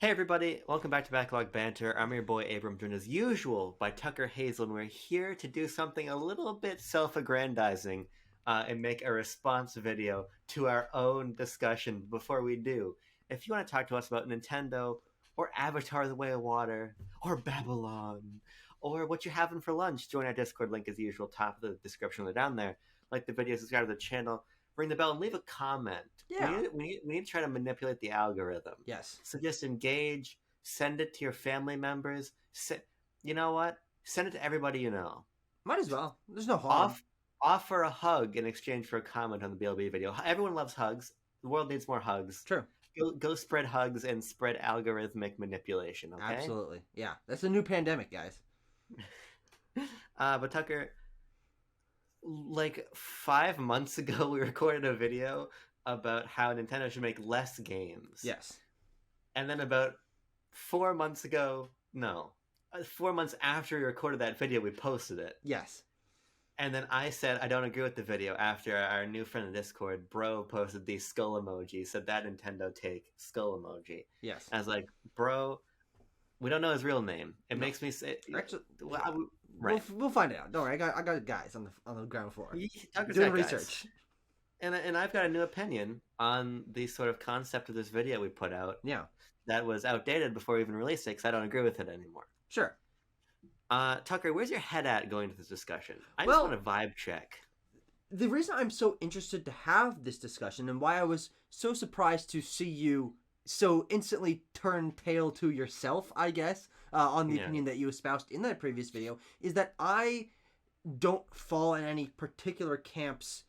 Hey everybody, welcome back to Backlog Banter. I'm your boy Abram, joined as usual by Tucker Hazel, and we're here to do something a little bit self-aggrandizing and make a response video to our own discussion. Before we do, if you want to talk to us about Nintendo, or Avatar The Way of Water, or Babylon, or what you're having for lunch, join our Discord link as usual, top of the description or down there. Like the video, subscribe to the channel, ring the bell, and leave a comment. Yeah. We need to try to manipulate the algorithm. Yes. So just engage, send it to your family members. You know what? Send it to everybody you know. Might as well. There's no harm. Offer a hug in exchange for a comment on the BLB video. Everyone loves hugs. The world needs more hugs. True. Go spread hugs and spread algorithmic manipulation, okay? Absolutely. Yeah. That's a new pandemic, guys. But Tucker, like 5 months ago, we recorded a video about how Nintendo should make less games. Yes. And then about 4 months ago, no, 4 months after we recorded that video, we posted it. Yes. And then I said I don't agree with the video after our new friend in Discord, Bro, posted the skull emoji, said that Nintendo take skull emoji. Yes. I was like, Bro, we don't know his real name. It makes me say, Actually, right. We'll find it out. Don't worry. I got guys on the ground floor Tucker's doing got guys. research. And I've got a new opinion on the sort of concept of this video we put out. Yeah. That was outdated before we even released it because I don't agree with it anymore. Sure. Tucker, where's your head at going to this discussion? I just Well, want a vibe check. The reason I'm so interested to have this discussion and why I was so surprised to see you so instantly turn pale to yourself, I guess, on the opinion that you espoused in that previous video, is that I don't fall in any particular camps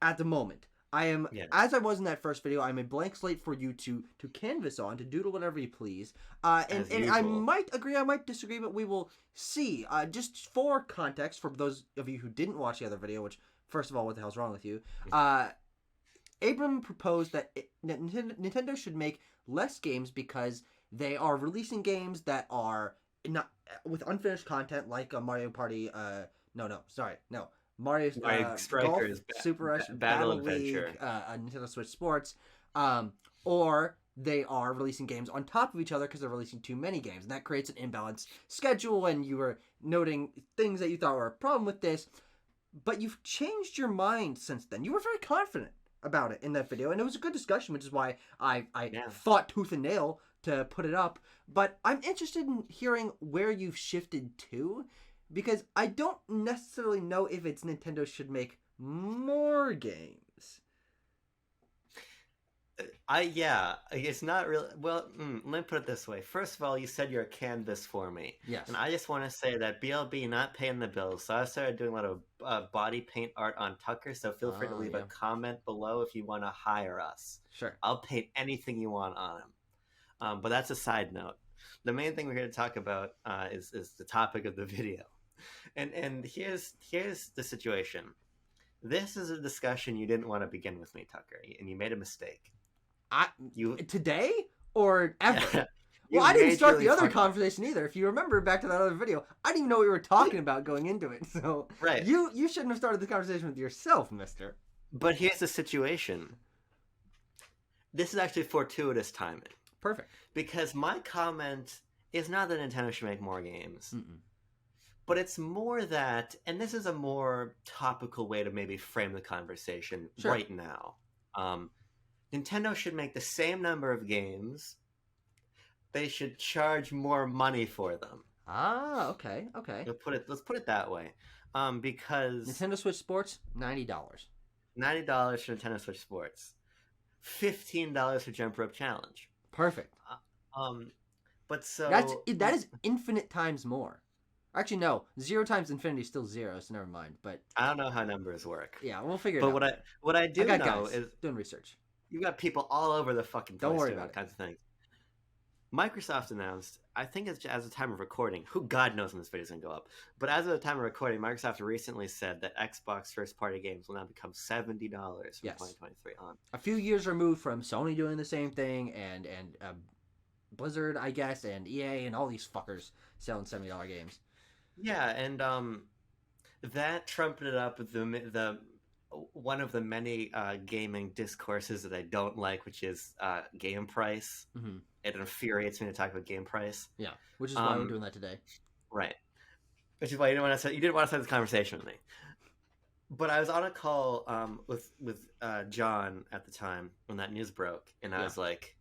at the moment. I am, as I was in that first video, I'm a blank slate for you to canvas on, to doodle whatever you please. And I might agree, I might disagree, but we will see. Just for context, for those of you who didn't watch the other video, which, first of all, what the hell's wrong with you? Abram proposed that Nintendo should make less games because they are releasing games that are not with unfinished content, like a Mario Party. Mario Strikers, Golf, Super Rush, Battle League, Adventure, Nintendo Switch Sports, or they are releasing games on top of each other because they're releasing too many games, and that creates an imbalanced schedule. And you were noting things that you thought were a problem with this, but you've changed your mind since then. You were very confident about it in that video, and it was a good discussion, which is why I fought tooth and nail to put it up. But I'm interested in hearing where you've shifted to, because I don't necessarily know if it's Nintendo should make more games. It's not really. Well, let me put it this way. First of all, you said you're a canvas for me. Yes. And I just want to say that BLB not paying the bills. So I started doing a lot of body paint art on Tucker. So feel free to leave a comment below if you want to hire us. Sure. I'll paint anything you want on him. But that's a side note. The main thing we're here to talk about is the topic of the video. And here's the situation. This is a discussion you didn't want to begin with me, Tucker, and you made a mistake. Today or ever? Well, I didn't start the other conversation either. If you remember back to that other video, I didn't even know what we were talking about going into it. So right. You shouldn't have started the conversation with yourself, mister. But here's the situation. This is actually fortuitous timing. Perfect. Because my comment is not that Nintendo should make more games. But it's more that, and this is a more topical way to maybe frame the conversation right now. Nintendo should make the same number of games. They should charge more money for them. Okay. Let's put it that way. Because Nintendo Switch Sports, $90. $90 for Nintendo Switch Sports. $15 for Jump Rope Challenge. Perfect. But so that is infinite times more. Actually, no. 0 times infinity is still 0, so never mind. But I don't know how numbers work. Yeah, we'll figure it out. But what I do know is doing research. You got people all over the fucking place. Don't worry about all kinds of things. Microsoft announced, I think it's as the time of recording, who God knows when this video is going to go up, but as of the time of recording, Microsoft recently said that Xbox first-party games will now become $70 from 2023 on. A few years removed from Sony doing the same thing, and Blizzard, I guess, and EA, and all these fuckers selling $70 games. Yeah, and that trumpeted up the one of the many gaming discourses that I don't like, which is game price. Mm-hmm. It infuriates me to talk about game price. Yeah, which is why we're Um, doing that today. right. Which is why you didn't want to start this conversation with me. But I was on a call with John at the time when that news broke, and I Yeah. was like,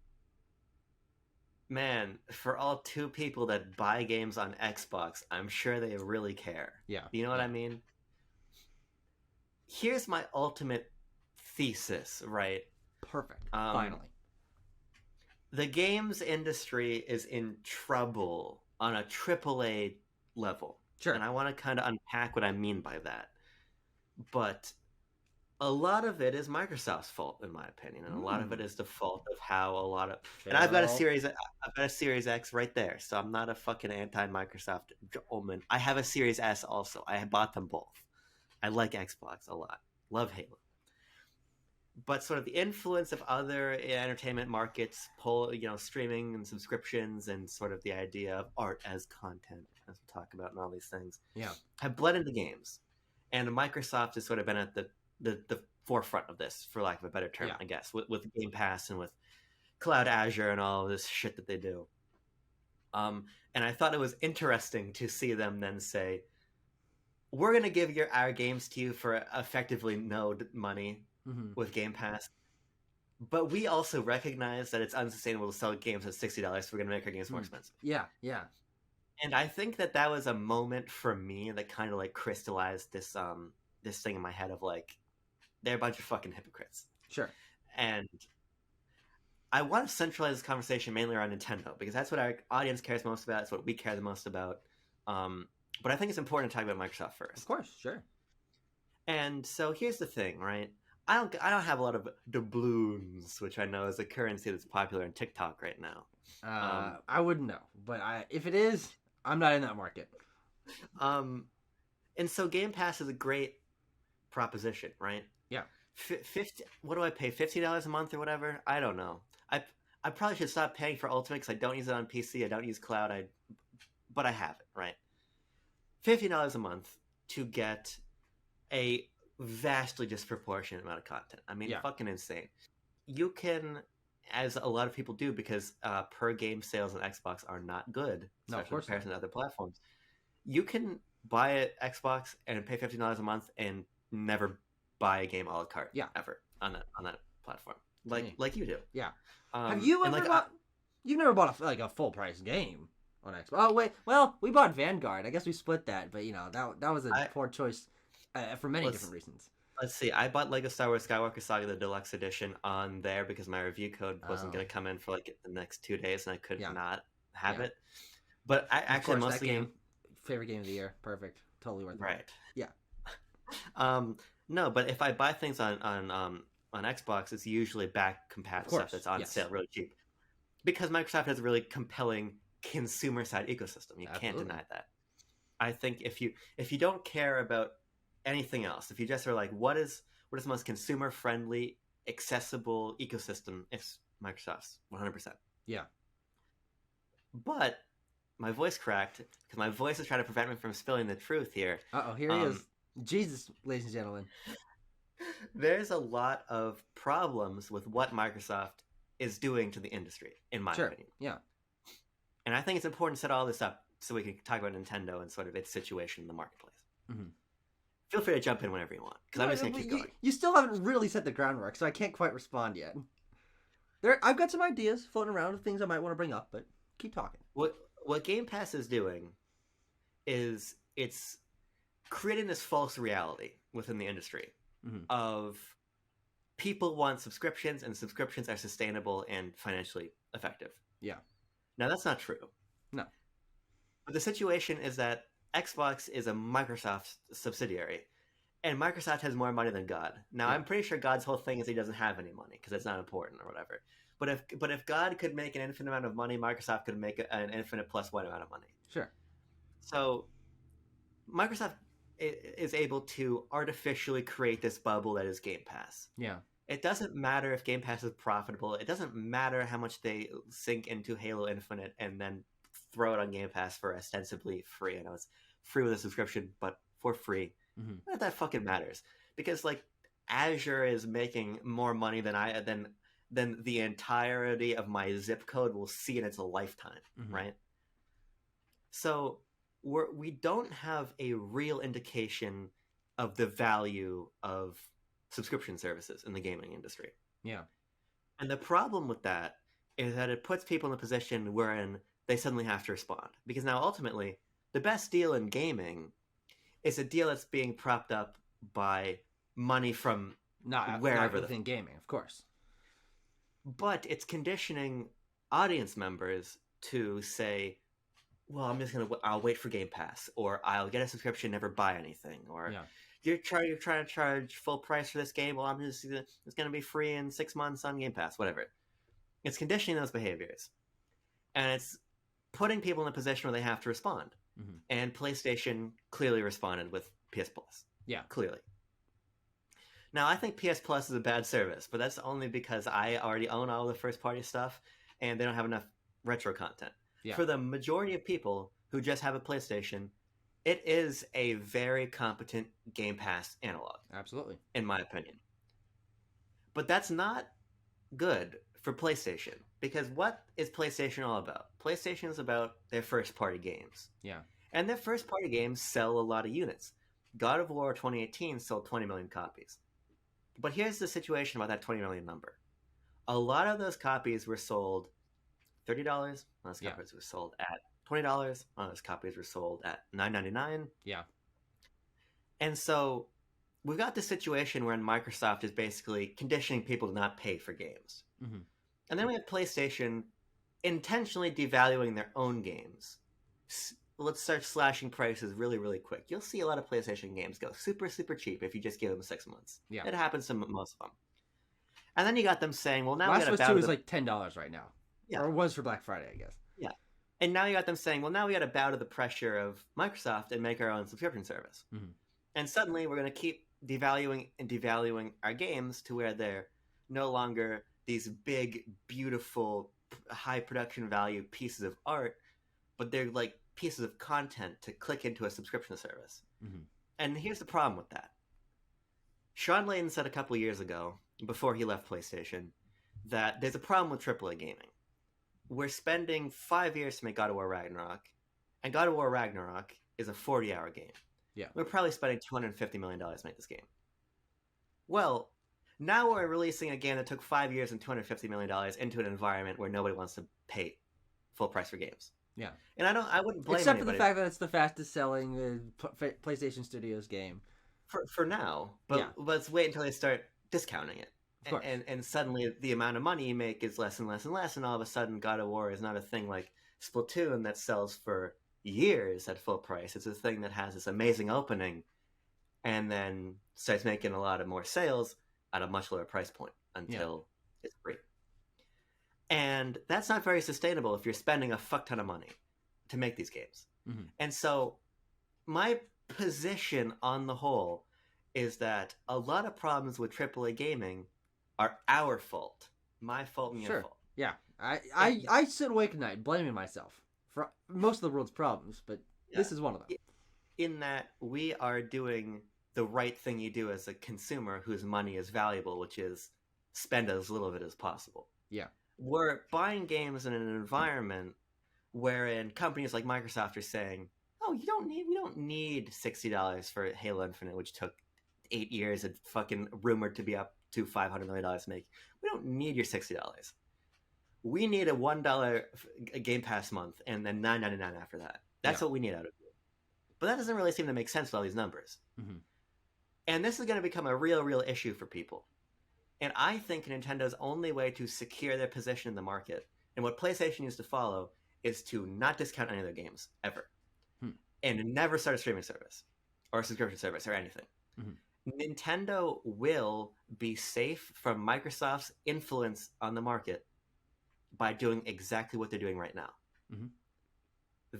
"Man, for all two people that buy games on Xbox, I'm sure they really care." Yeah. You know what Yeah. I mean? Here's my ultimate thesis, right? Perfect. Um, Finally. the games industry is in trouble on a AAA level, and Sure. I want to kind of unpack what I mean by that. But a lot of it is Microsoft's fault, in my opinion, and a lot of it is the fault of how a lot of. And Fail. I've got a Series X right there, so I'm not a fucking anti-Microsoft omen. I have a Series S also. I bought them both. I like Xbox a lot. Love Halo. But sort of the influence of other entertainment markets, streaming and subscriptions, and sort of the idea of art as content, as we talk about, and all these things, Yeah. have bled into games, and Microsoft has sort of been at the forefront of this, for lack of a better term, Yeah. I guess, with Game Pass and with Cloud Azure and all of this shit that they do. And I thought it was interesting to see them then say, "We're going to give our games to you for effectively no money." Mm-hmm. With Game Pass, but we also recognize that it's unsustainable to sell games at $60, so we're going to make our games more expensive. Yeah, yeah. And I think that was a moment for me that kind of like crystallized this thing in my head of like, they're a bunch of fucking hypocrites. Sure. And I want to centralize this conversation mainly around Nintendo, because that's what our audience cares most about. It's what we care the most about. But I think it's important to talk about Microsoft first. Of course, sure. And so here's the thing, right? I don't have a lot of doubloons, which I know is a currency that's popular in TikTok right now. I wouldn't know, but if it is, I'm not in that market. And so Game Pass is a great proposition, right? Yeah. 50. What do I pay? $50 a month or whatever? I don't know. I probably should stop paying for Ultimate because I don't use it on PC. I don't use cloud. But I have it, right? $50 a month to get a vastly disproportionate amount of content. I mean, fucking insane. You can, as a lot of people do, because per game sales on Xbox are not good, especially in comparison to other platforms. You can buy an Xbox and pay $15 a month and never buy a game a la carte ever on that platform, like you do. Yeah. Have you ever bought? You've never bought a full price game on Xbox? Oh wait, well we bought Vanguard. I guess we split that, but that was a poor choice. For many different reasons. Let's see. I bought Lego Star Wars Skywalker Saga, the deluxe edition, on there because my review code wasn't going to come in for like the next 2 days, and I could not have it. But I actually mostly favorite game of the year. Perfect. Totally worth it. Right. Yeah. No, but if I buy things on Xbox, it's usually back compatible stuff that's on sale really cheap, because Microsoft has a really compelling consumer side ecosystem. You can't deny that. I think if you don't care about anything else, if you just are like, what is the most consumer friendly, accessible ecosystem, it's Microsoft's 100%. Yeah. But my voice cracked because my voice is trying to prevent me from spilling the truth here. Here he is. Jesus, ladies and gentlemen. There's a lot of problems with what Microsoft is doing to the industry, in my opinion. Yeah. And I think it's important to set all this up so we can talk about Nintendo and sort of its situation in the marketplace. Mm-hmm. Feel free to jump in whenever you want, because I'm just going to keep going. You still haven't really set the groundwork, so I can't quite respond yet. I've got some ideas floating around of things I might want to bring up, but keep talking. What Game Pass is doing is it's creating this false reality within the industry of people want subscriptions, and subscriptions are sustainable and financially effective. Yeah. Now, that's not true. No. But the situation is that Xbox is a Microsoft subsidiary, and Microsoft has more money than God. Now, I'm pretty sure God's whole thing is he doesn't have any money because it's not important or whatever. But if God could make an infinite amount of money, Microsoft could make an infinite plus one amount of money. Sure. So Microsoft is able to artificially create this bubble that is Game Pass. Yeah. It doesn't matter if Game Pass is profitable. It doesn't matter how much they sink into Halo Infinite and then throw it on Game Pass for ostensibly free. I know it's free with a subscription, but for free. Mm-hmm. None of that fucking matters. Because, like, Azure is making more money than the entirety of my zip code will see in its lifetime, Mm-hmm. right? So we don't have a real indication of the value of subscription services in the gaming industry. Yeah. And the problem with that is that it puts people in a position wherein they suddenly have to respond. Because now ultimately, the best deal in gaming is a deal that's being propped up by money from Not wherever within gaming, of course. but it's conditioning audience members to say, well, I'll wait for Game Pass, or I'll get a subscription, never buy anything, or Yeah. you're trying to charge full price for this game. Well, it's gonna be free in 6 months on Game Pass, whatever. It's conditioning those behaviors, and it's putting people in a position where they have to respond. Mm-hmm. And PlayStation clearly responded with PS Plus. Yeah. Clearly. Now, I think PS Plus is a bad service, but that's only because I already own all the first party stuff and they don't have enough retro content. Yeah. For the majority of people who just have a PlayStation, it is a very competent Game Pass analog. Absolutely. In my opinion. But that's not good for PlayStation, because what is PlayStation all about? PlayStation is about their first party games. Yeah. And their first party games sell a lot of units. God of War 2018 sold 20 million copies. But here's the situation about that 20 million number. A lot of those copies were sold $30. Those copies were sold at $20. Those copies were sold at $9.99. Yeah. And so we've got this situation where Microsoft is basically conditioning people to not pay for games. Mm-hmm. And then we have PlayStation intentionally devaluing their own games. Let's start slashing prices really, really quick. You'll see a lot of PlayStation games go super, super cheap if you just give them 6 months. Yeah. It happens to most of them. And then you got them saying, well, now Last we got of Us 2 is like $10 right now. Yeah. Or it was for Black Friday, I guess. Yeah. And now you got them saying, well, now we got to bow to the pressure of Microsoft and make our own subscription service. Mm-hmm. And suddenly we're going to keep devaluing our games to where they're no longer these big, beautiful, high production value pieces of art, but they're like pieces of content to click into a subscription service. Mm-hmm. And here's the problem with that. Sean Layden said a couple of years ago, before he left PlayStation, that there's a problem with AAA gaming. We're spending 5 years to make God of War Ragnarok, and God of War Ragnarok is a 40-hour game. Yeah. We're probably spending $250 million to make this game. Well, now we're releasing a game that took 5 years and $250 million into an environment where nobody wants to pay full price for games. Yeah. And I wouldn't blame Except anybody. for the fact that it's the fastest selling PlayStation Studios game. For now. But let's wait until they start discounting it. And suddenly the amount of money you make is less and less and less, and all of a sudden God of War is not a thing like Splatoon that sells for years at full price. It's a thing that has this amazing opening and then starts making a lot of more sales at a much lower price point until it's free. And that's not very sustainable if you're spending a fuck ton of money to make these games. Mm-hmm. And so my position on the whole is that a lot of problems with AAA gaming are our fault. My fault and your fault. Yeah. I sit awake at night blaming myself for most of the world's problems, but this is one of them. In that we are doing the right thing you do as a consumer whose money is valuable, which is spend as little of it as possible. Yeah. We're buying games in an environment wherein companies like Microsoft are saying, oh, we don't need $60 for Halo Infinite, which took 8 years and fucking rumored to be up to $500 million to make. We don't need your $60. We need a $1 Game Pass month and then $9.99 after that. That's what we need out of you. But that doesn't really seem to make sense with all these numbers. Mm-hmm. And this is going to become a real issue for people. And I think Nintendo's only way to secure their position in the market, and what PlayStation used to follow, is to not discount any of their games, ever. And never start a streaming service, or a subscription service, or anything. Mm-hmm. Nintendo will be safe from Microsoft's influence on the market by doing exactly what they're doing right now. Mm-hmm.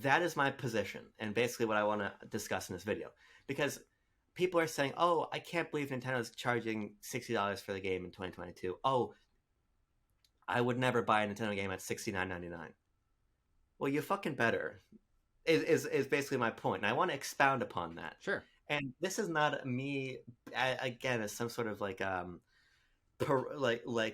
That is my position, and basically what I want to discuss in this video. Because people are saying, oh, I can't believe Nintendo's charging $60 for the game in 2022. Oh, I would never buy a Nintendo game at $69.99. Well, you fucking better, is basically my point. And I want to expound upon that. Sure. And this is not me again as some sort of like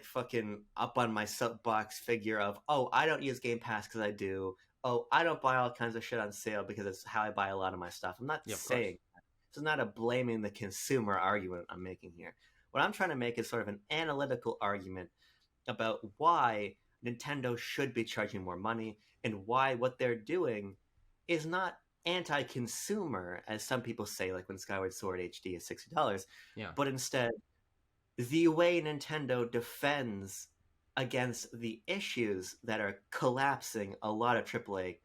fucking up on my soapbox figure of, oh, I don't use Game Pass because I do. Oh, I don't buy all kinds of shit on sale because it's how I buy a lot of my stuff. I'm not Yeah, of course. saying that. This is not a blaming the consumer argument I'm making here. What I'm trying to make is sort of an analytical argument about why Nintendo should be charging more money and why what they're doing is not anti-consumer, as some people say, like when Skyward Sword HD is $60, Yeah. but instead the way Nintendo defends against the issues that are collapsing a lot of AAA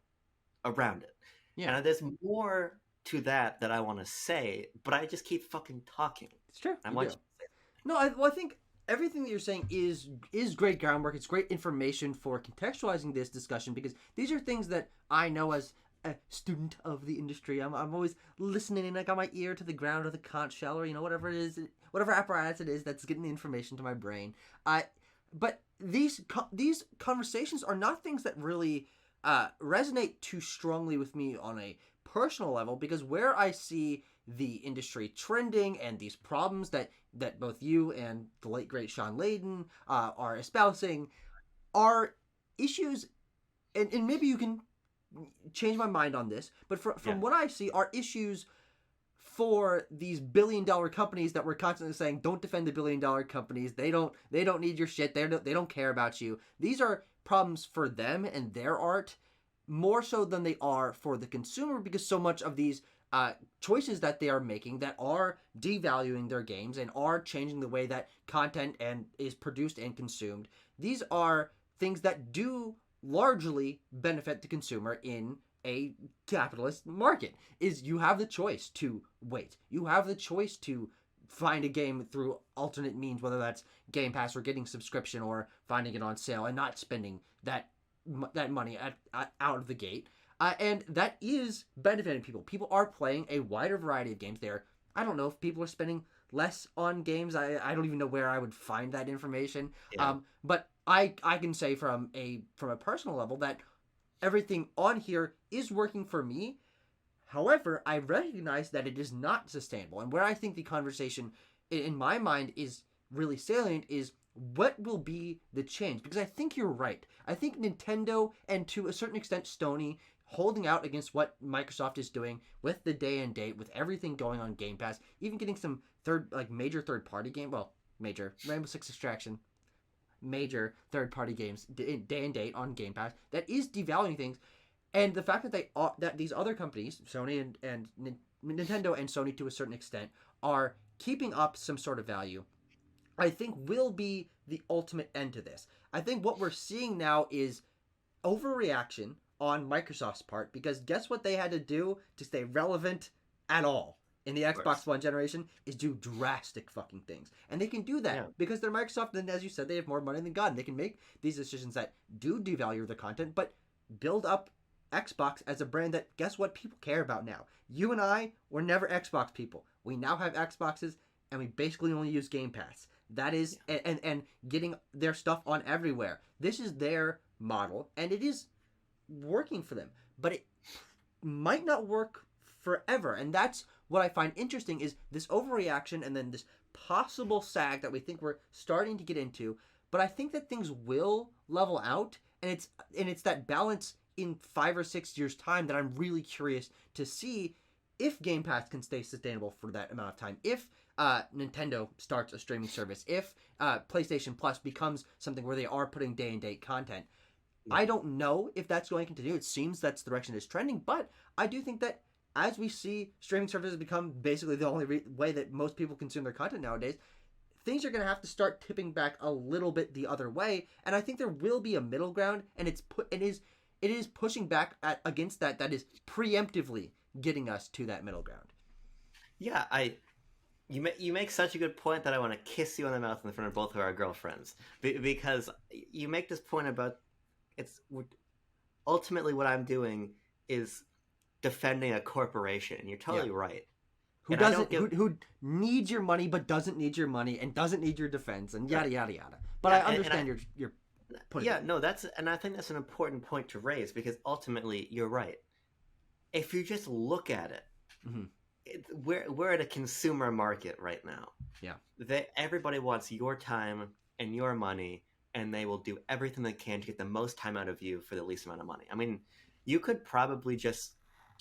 around it. Yeah. And there's more to that I want to say, but I just keep fucking talking. It's true. I You want do. you to say No, I think everything that you're saying is great groundwork. It's great information for contextualizing this discussion because these are things that I know as a student of the industry. I'm always listening and I got my ear to the ground or the conch shell or whatever it is, whatever apparatus it is that's getting the information to my brain. But these conversations are not things that really resonate too strongly with me on a personal level because where I see the industry trending and these problems that both you and the late great Sean Layden are espousing are issues, and maybe you can change my mind on this, but yeah, from what I see are issues for these billion-dollar companies that we're constantly saying don't defend the billion-dollar companies. They don't need your shit. They don't care about you. These are problems for them and their art more so than they are for the consumer because so much of these choices that they are making that are devaluing their games and are changing the way that content and is produced and consumed. These are things that do largely benefit the consumer in a capitalist market. Is you have the choice to wait. You have the choice to find a game through alternate means, whether that's Game Pass or getting subscription or finding it on sale and not spending that money out of the gate. And that is benefiting people. People are playing a wider variety of games there. I don't know if people are spending less on games. I don't even know where I would find that information. yeah, But I can say from a personal level that everything on here is working for me. However, I recognize that it is not sustainable. And where I think the conversation in my mind is really salient is what will be the change? Because I think you're right. I think Nintendo and to a certain extent Sony holding out against what Microsoft is doing with the day and date, with everything going on Game Pass, even getting some major third party game, well, major Rainbow Six Extraction, major third party games day and date on Game Pass that is devaluing things, and the fact that that these other companies, Sony and Nintendo and Sony to a certain extent, are keeping up some sort of value, I think will be the ultimate end to this. I think what we're seeing now is overreaction on Microsoft's part because guess what they had to do to stay relevant at all in the of Xbox course. One generation is do drastic fucking things. And they can do that Yeah, because they're Microsoft and as you said they have more money than God and they can make these decisions that do devalue the content but build up Xbox as a brand that guess what people care about now. You and I were never Xbox people. We now have Xboxes and we basically only use Game Pass. That is yeah, and getting their stuff on everywhere. This is their model and it is working for them. But it might not work forever. And that's what I find interesting is this overreaction and then this possible sag that we think we're starting to get into. But I think that things will level out and it's that balance in 5 or 6 years time that I'm really curious to see if Game Pass can stay sustainable for that amount of time. If Nintendo starts a streaming service, if PlayStation Plus becomes something where they are putting day and date content. yeah. I don't know if that's going to continue. It seems that's the direction it's trending, but I do think that as we see streaming services become basically the only way that most people consume their content nowadays, things are going to have to start tipping back a little bit the other way. And I think there will be a middle ground, and it is pushing back against that is preemptively getting us to that middle ground. Yeah, you make such a good point that I want to kiss you on the mouth in front of both of our girlfriends because you make this point about it's ultimately what I'm doing is defending a corporation. And you're Yeah. totally right. Who And I doesn't don't give who needs your money but doesn't need your money and doesn't need your defense and yada right. yada yada. But Yeah, I understand your point of yeah, view. no, and I think that's an important point to raise because ultimately you're right. If you just look at it, Mm-hmm. we're at a consumer market right now. Yeah. Everybody wants your time and your money, and they will do everything they can to get the most time out of you for the least amount of money. I mean, you could probably just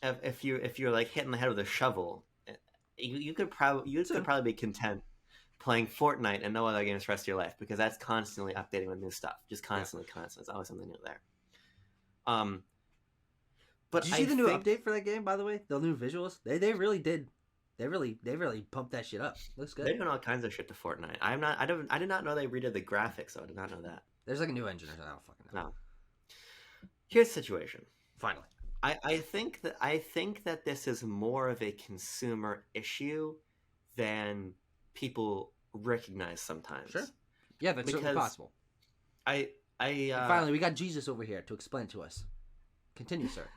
if you're like hitting the head with a shovel, you could probably be content playing Fortnite and no other games for the rest of your life, because that's constantly updating with new stuff, just constantly, constantly. There's always something new there. But Did you I see the new think update for that game? By the way, the new visuals. They really did. They really pumped that shit up. Looks good. they're doing all kinds of shit to Fortnite. I did not know they redid the graphics, so I did not know that. There's like a new engine or something. I don't fucking know. No. Here's the situation. Finally. I think that this is more of a consumer issue than people recognize sometimes. Sure. Yeah, that's certainly possible. Finally, we got Jesus over here to explain to us. Continue, sir.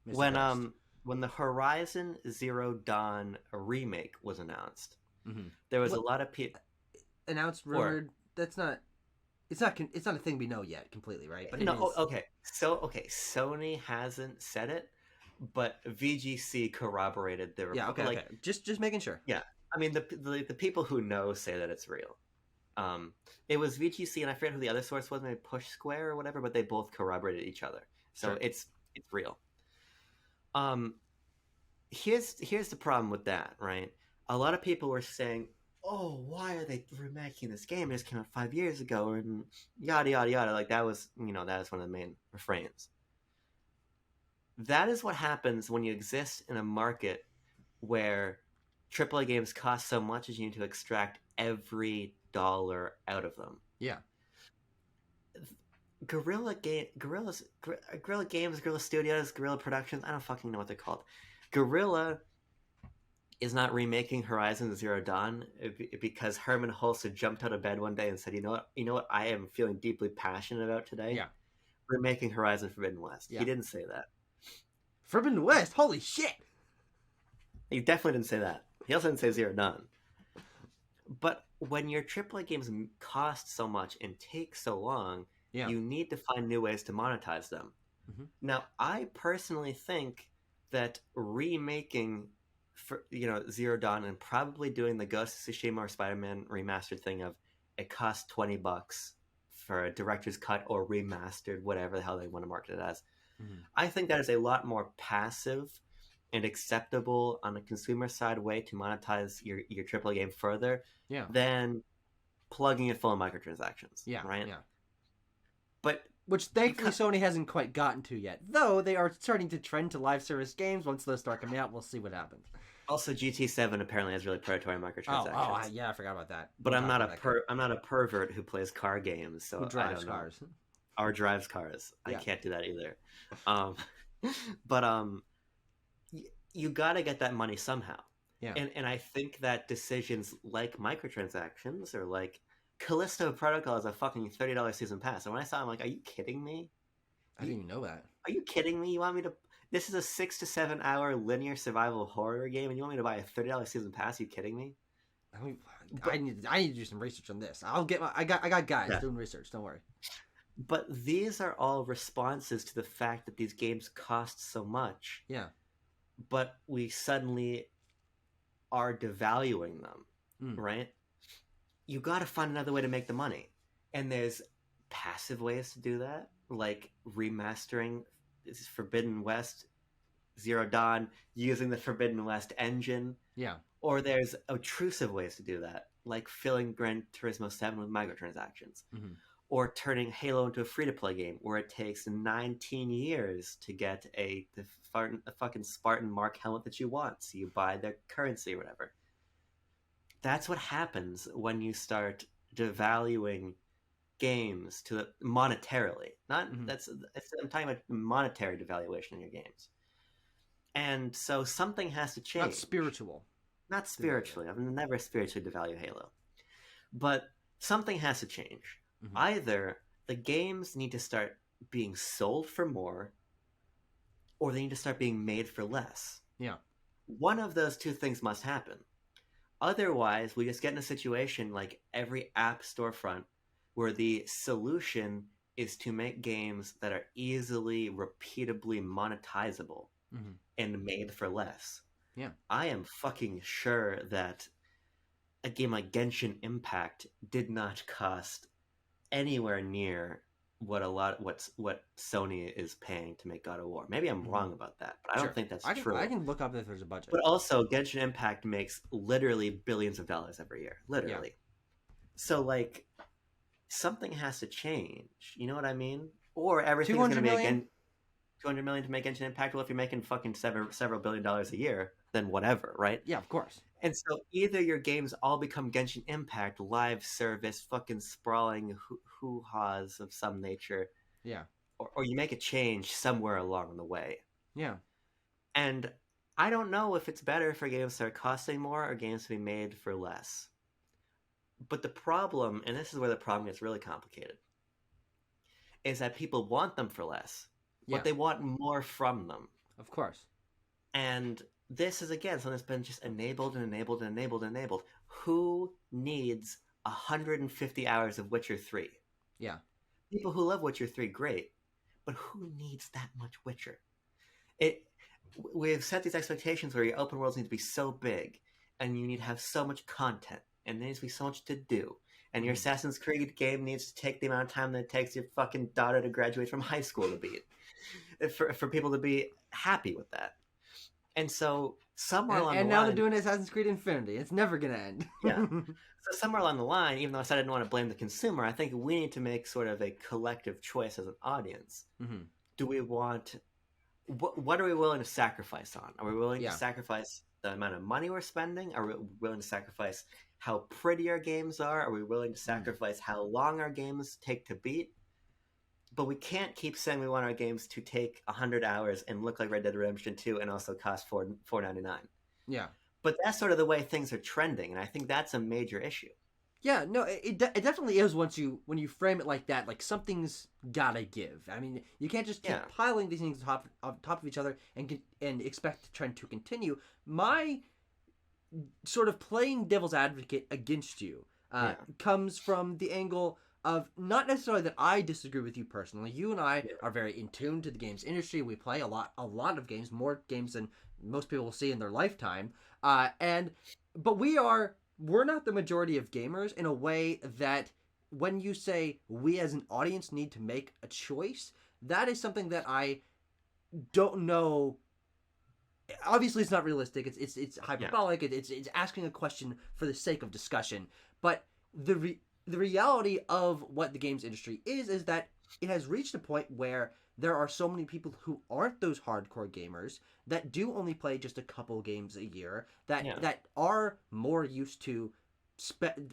When the Horizon Zero Dawn remake was announced, mm-hmm. there was a lot of people announced, rumored. That's not. It's not a thing we know yet completely, right? But okay. Sony hasn't said it, but VGC corroborated the report. Yeah, okay. Just making sure. Yeah, I mean the people who know say that it's real. It was VGC, and I forget who the other source was, maybe Push Square or whatever, but they both corroborated each other. So sure. It's real. Here's the problem with that, right? A lot of people were saying, "Oh, why are they remaking this game? It just came out 5 years ago," and yada yada yada. Like that was one of the main refrains. That is what happens when you exist in a market where AAA games cost so much as you need to extract every dollar out of them. Yeah. Guerrilla Games, Guerrilla Studios, Guerrilla Productions, I don't fucking know what they're called. Guerrilla is not remaking Horizon Zero Dawn because Herman Hulst jumped out of bed one day and said, you know what I am feeling deeply passionate about today? Yeah. We're making Horizon Forbidden West. Yeah. He didn't say that. Forbidden West? Holy shit! He definitely didn't say that. He also didn't say Zero Dawn. But when your AAA games cost so much and take so long, you need to find new ways to monetize them. Mm-hmm. Now, I personally think that remaking Zero Dawn and probably doing the Ghost of Tsushima or Spider-Man remastered thing of it costs $20 for a director's cut or remastered, whatever the hell they want to market it as. Mm-hmm. I think that is a lot more passive and acceptable on a consumer side way to monetize your AAA game further than plugging it full of microtransactions. Yeah, right. Yeah. But which thankfully Sony hasn't quite gotten to yet, though they are starting to trend to live service games. Once those start coming out, we'll see what happens. Also, GT7 apparently has really predatory microtransactions. Yeah, I forgot about that. But I'm not a pervert who plays car games, so who drives I don't cars. know. Or drives cars. Yeah. I can't do that either. But you got to get that money somehow. Yeah. And I think that decisions like microtransactions or like Callisto Protocol is a fucking $30 season pass. And when I saw it, I'm like, are you kidding me? I didn't even know that. Are you kidding me? You want me to... This is a 6 to 7 hour linear survival horror game, and you want me to buy a $30 season pass? Are you kidding me? I need to do some research on this. I got guys doing research. Don't worry. But these are all responses to the fact that these games cost so much. Yeah. But we suddenly are devaluing them, right? You got to find another way to make the money. And there's passive ways to do that, like remastering Forbidden West, Zero Dawn, using the Forbidden West engine. Yeah. Or there's obtrusive ways to do that, like filling Gran Turismo 7 with microtransactions. Mm-hmm. Or turning Halo into a free-to-play game where it takes 19 years to get a fucking Spartan Mark helmet that you want, so you buy their currency or whatever. That's what happens when you start devaluing games to monetarily. Not I'm talking about monetary devaluation in your games. And so something has to change. Not spiritually. I've never spiritually devalued Halo. But something has to change. Mm-hmm. Either the games need to start being sold for more, or they need to start being made for less. Yeah. One of those two things must happen. Otherwise, we just get in a situation like every app storefront where the solution is to make games that are easily, repeatably monetizable and made for less. Yeah. I am fucking sure that a game like Genshin Impact did not cost anywhere near what Sony is paying to make God of War. Maybe I'm Hmm. wrong about that, but I don't Sure. think that's I true. can look up if there's a budget. But also, Genshin Impact makes literally billions of dollars every year, Yeah. literally. So like something has to change. You know what I mean? Or Two everything's going to hundred be million. again 200 million to make Genshin Impact. Well, if you're making fucking several billion dollars a year, then whatever, right? Yeah, of course. And so either your games all become Genshin Impact, live service, fucking sprawling hoo-haws of some nature, Yeah. or you make a change somewhere along the way. Yeah. And I don't know if it's better for games that are costing more or games to be made for less. But the problem, and this is where the problem gets really complicated, is that people want them for less, but Yeah. they want more from them. Of course. And this is again something that's been just enabled and enabled and enabled and enabled. Who needs 150 hours of Witcher 3? Yeah. People who love Witcher 3, great. But who needs that much Witcher? It we've set these expectations where your open worlds need to be so big and you need to have so much content and there needs to be so much to do. And your Assassin's Creed game needs to take the amount of time that it takes your fucking daughter to graduate from high school to beat. For people to be happy with that. And so somewhere along And the now line, they're doing Assassin's Creed Infinity. It's never gonna end. yeah. So somewhere along the line, even though I said I didn't want to blame the consumer, I think we need to make sort of a collective choice as an audience. Mm-hmm. Do we want what are we willing to sacrifice on? Are we willing Yeah. to sacrifice the amount of money we're spending? Are we willing to sacrifice how pretty our games are? Are we willing to sacrifice how long our games take to beat? But we can't keep saying we want our games to take 100 hours and look like Red Dead Redemption 2 and also cost $4.99. Yeah. But that's sort of the way things are trending, and I think that's a major issue. Yeah, no, it definitely is when you frame it like that, like something's gotta give. I mean, you can't just keep piling these things on top of each other and expect the trend to continue. My sort of playing devil's advocate against you comes from the angle of not necessarily that I disagree with you personally. You and I are very in tune to the games industry. We play a lot of games, more games than most people will see in their lifetime. But we're not the majority of gamers in a way that when you say we as an audience need to make a choice, that is something that I don't know. Obviously, it's not realistic. It's hyperbolic. Yeah. It's asking a question for the sake of discussion. But the reality of what the games industry is that it has reached a point where there are so many people who aren't those hardcore gamers that do only play just a couple games a year that are more used to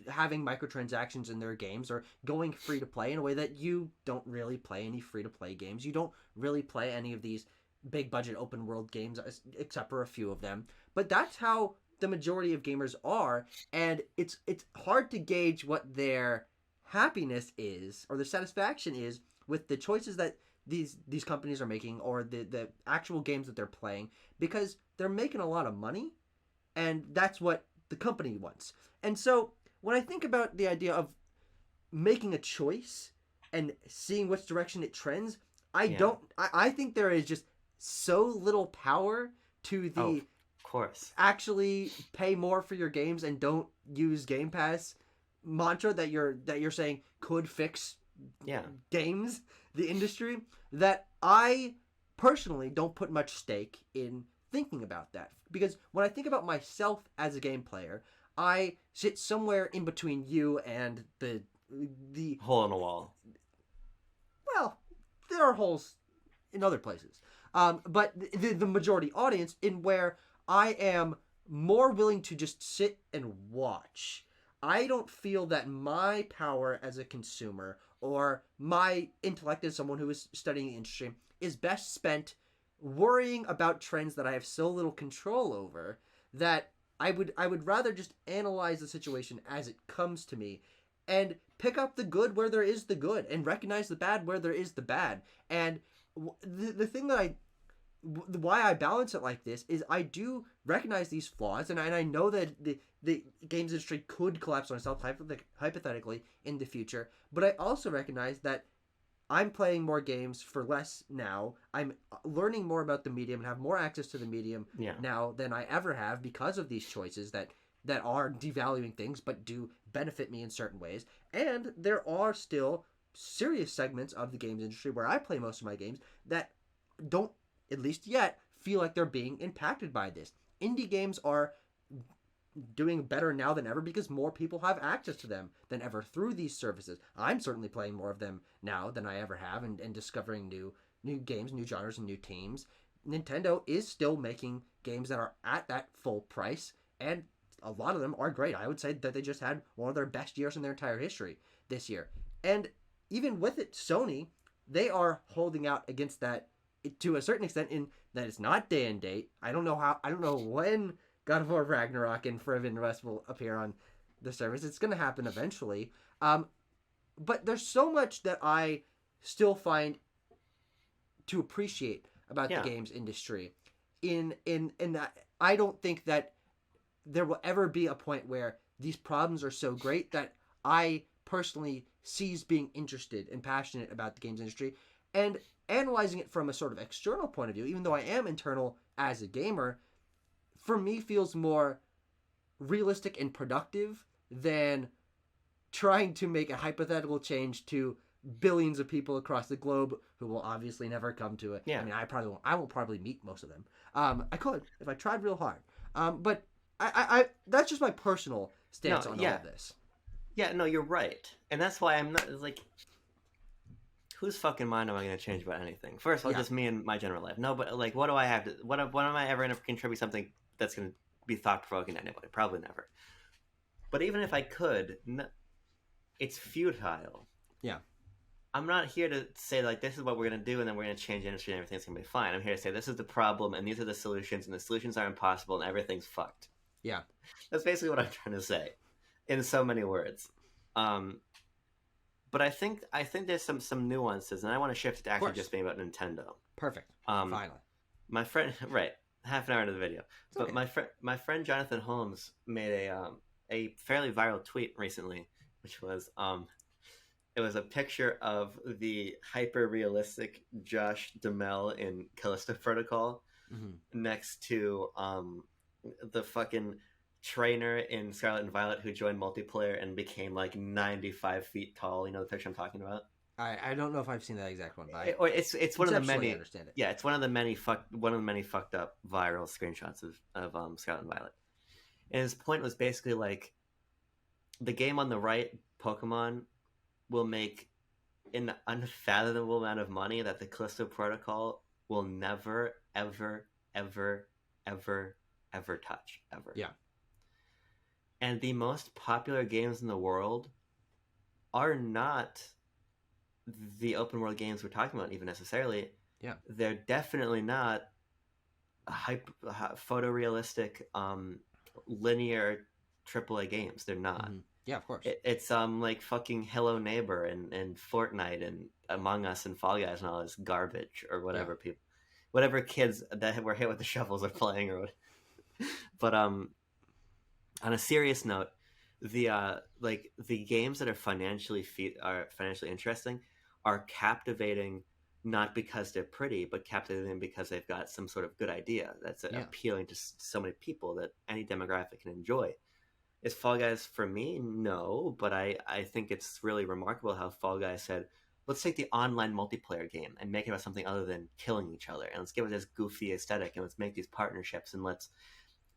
having microtransactions in their games or going free to play in a way that you don't really play any free to play games. You don't really play any of these big budget open world games except for a few of them. But that's how the majority of gamers are, and it's hard to gauge what their happiness is or their satisfaction is with the choices that these companies are making or the actual games that they're playing, because they're making a lot of money and that's what the company wants. And so when I think about the idea of making a choice and seeing which direction it trends, I think there is just so little power to the of course actually pay more for your games and don't use Game Pass mantra that you're saying could fix games, the industry, that I personally don't put much stake in thinking about that. Because when I think about myself as a game player, I sit somewhere in between you and the hole in the wall. Well, there are holes in other places. But the majority audience, in where I am more willing to just sit and watch. I don't feel that my power as a consumer or my intellect as someone who is studying the industry is best spent worrying about trends that I have so little control over, that I would rather just analyze the situation as it comes to me and pick up the good where there is the good and recognize the bad where there is the bad. And the thing that why I balance it like this is I do recognize these flaws, and I know that the games industry could collapse on itself hypothetically in the future, but I also recognize that I'm playing more games for less now. I'm learning more about the medium and have more access to the medium Yeah. now than I ever have because of these choices that are devaluing things but do benefit me in certain ways. And there are still serious segments of the games industry where I play most of my games that don't, at least yet, feel like they're being impacted by this. Indie games are doing better now than ever because more people have access to them than ever through these services. I'm certainly playing more of them now than I ever have, and discovering new games, new genres, and new teams. Nintendo is still making games that are at that full price, and a lot of them are great. I would say that they just had one of their best years in their entire history this year. And even with it, Sony, they are holding out against that to a certain extent in that it's not day and date. I don't know when God of War Ragnarok and Forbidden West will appear on the service. It's going to happen eventually. But there's so much that I still find to appreciate about the Yeah. games industry. In that I don't think that there will ever be a point where these problems are so great that I personally cease being interested and passionate about the games industry, and analyzing it from a sort of external point of view, even though I am internal as a gamer, for me feels more realistic and productive than trying to make a hypothetical change to billions of people across the globe who will obviously never come to it. Yeah. I mean, I won't probably meet most of them. I could if I tried real hard. But I that's just my personal stance on all of this. Yeah, no, you're right. And that's why I'm not, like, whose fucking mind am I going to change about anything? First of all, Yeah. just me and my general life. No, but, like, what do I have to, when am I ever going to contribute something that's going to be thought-provoking to anybody? Probably never. But even if I could, it's futile. Yeah. I'm not here to say, like, this is what we're going to do, and then we're going to change the industry and everything's going to be fine. I'm here to say, this is the problem, and these are the solutions, and the solutions are impossible, and everything's fucked. Yeah. That's basically what I'm trying to say, in so many words. But I think there's some nuances, and I want to shift to actually just being about Nintendo. Perfect. Finally. My friend, right, half an hour into the video. It's But okay. my friend Jonathan Holmes made a fairly viral tweet recently, which was it was a picture of the hyper realistic Josh Duhamel in Callisto Protocol next to the fucking trainer in Scarlet and Violet who joined multiplayer and became like 95 feet tall. You know the picture I'm talking about? I don't know if I've seen that exact one, but Or it's one of the many. I understand it. Yeah, it's one of the many fucked up viral screenshots of Scarlet and Violet. And his point was basically like, the game on the right, Pokemon, will make an unfathomable amount of money that the Callisto Protocol will never, ever, ever, ever, ever touch, ever. Yeah. And the most popular games in the world are not the open world games we're talking about, even necessarily. Yeah. They're definitely not photorealistic, linear AAA games. They're not. Mm-hmm. Yeah, of course. It's like fucking Hello Neighbor and Fortnite and Among Us and Fall Guys and all this garbage or whatever whatever kids that were hit with the shovels are playing or what. But on a serious note, the games that are financially interesting are captivating, not because they're pretty, but captivating because they've got some sort of good idea that's appealing to so many people that any demographic can enjoy. Is Fall Guys for me? No, but I think it's really remarkable how Fall Guys said, let's take the online multiplayer game and make it about something other than killing each other, and let's give it this goofy aesthetic, and let's make these partnerships, and let's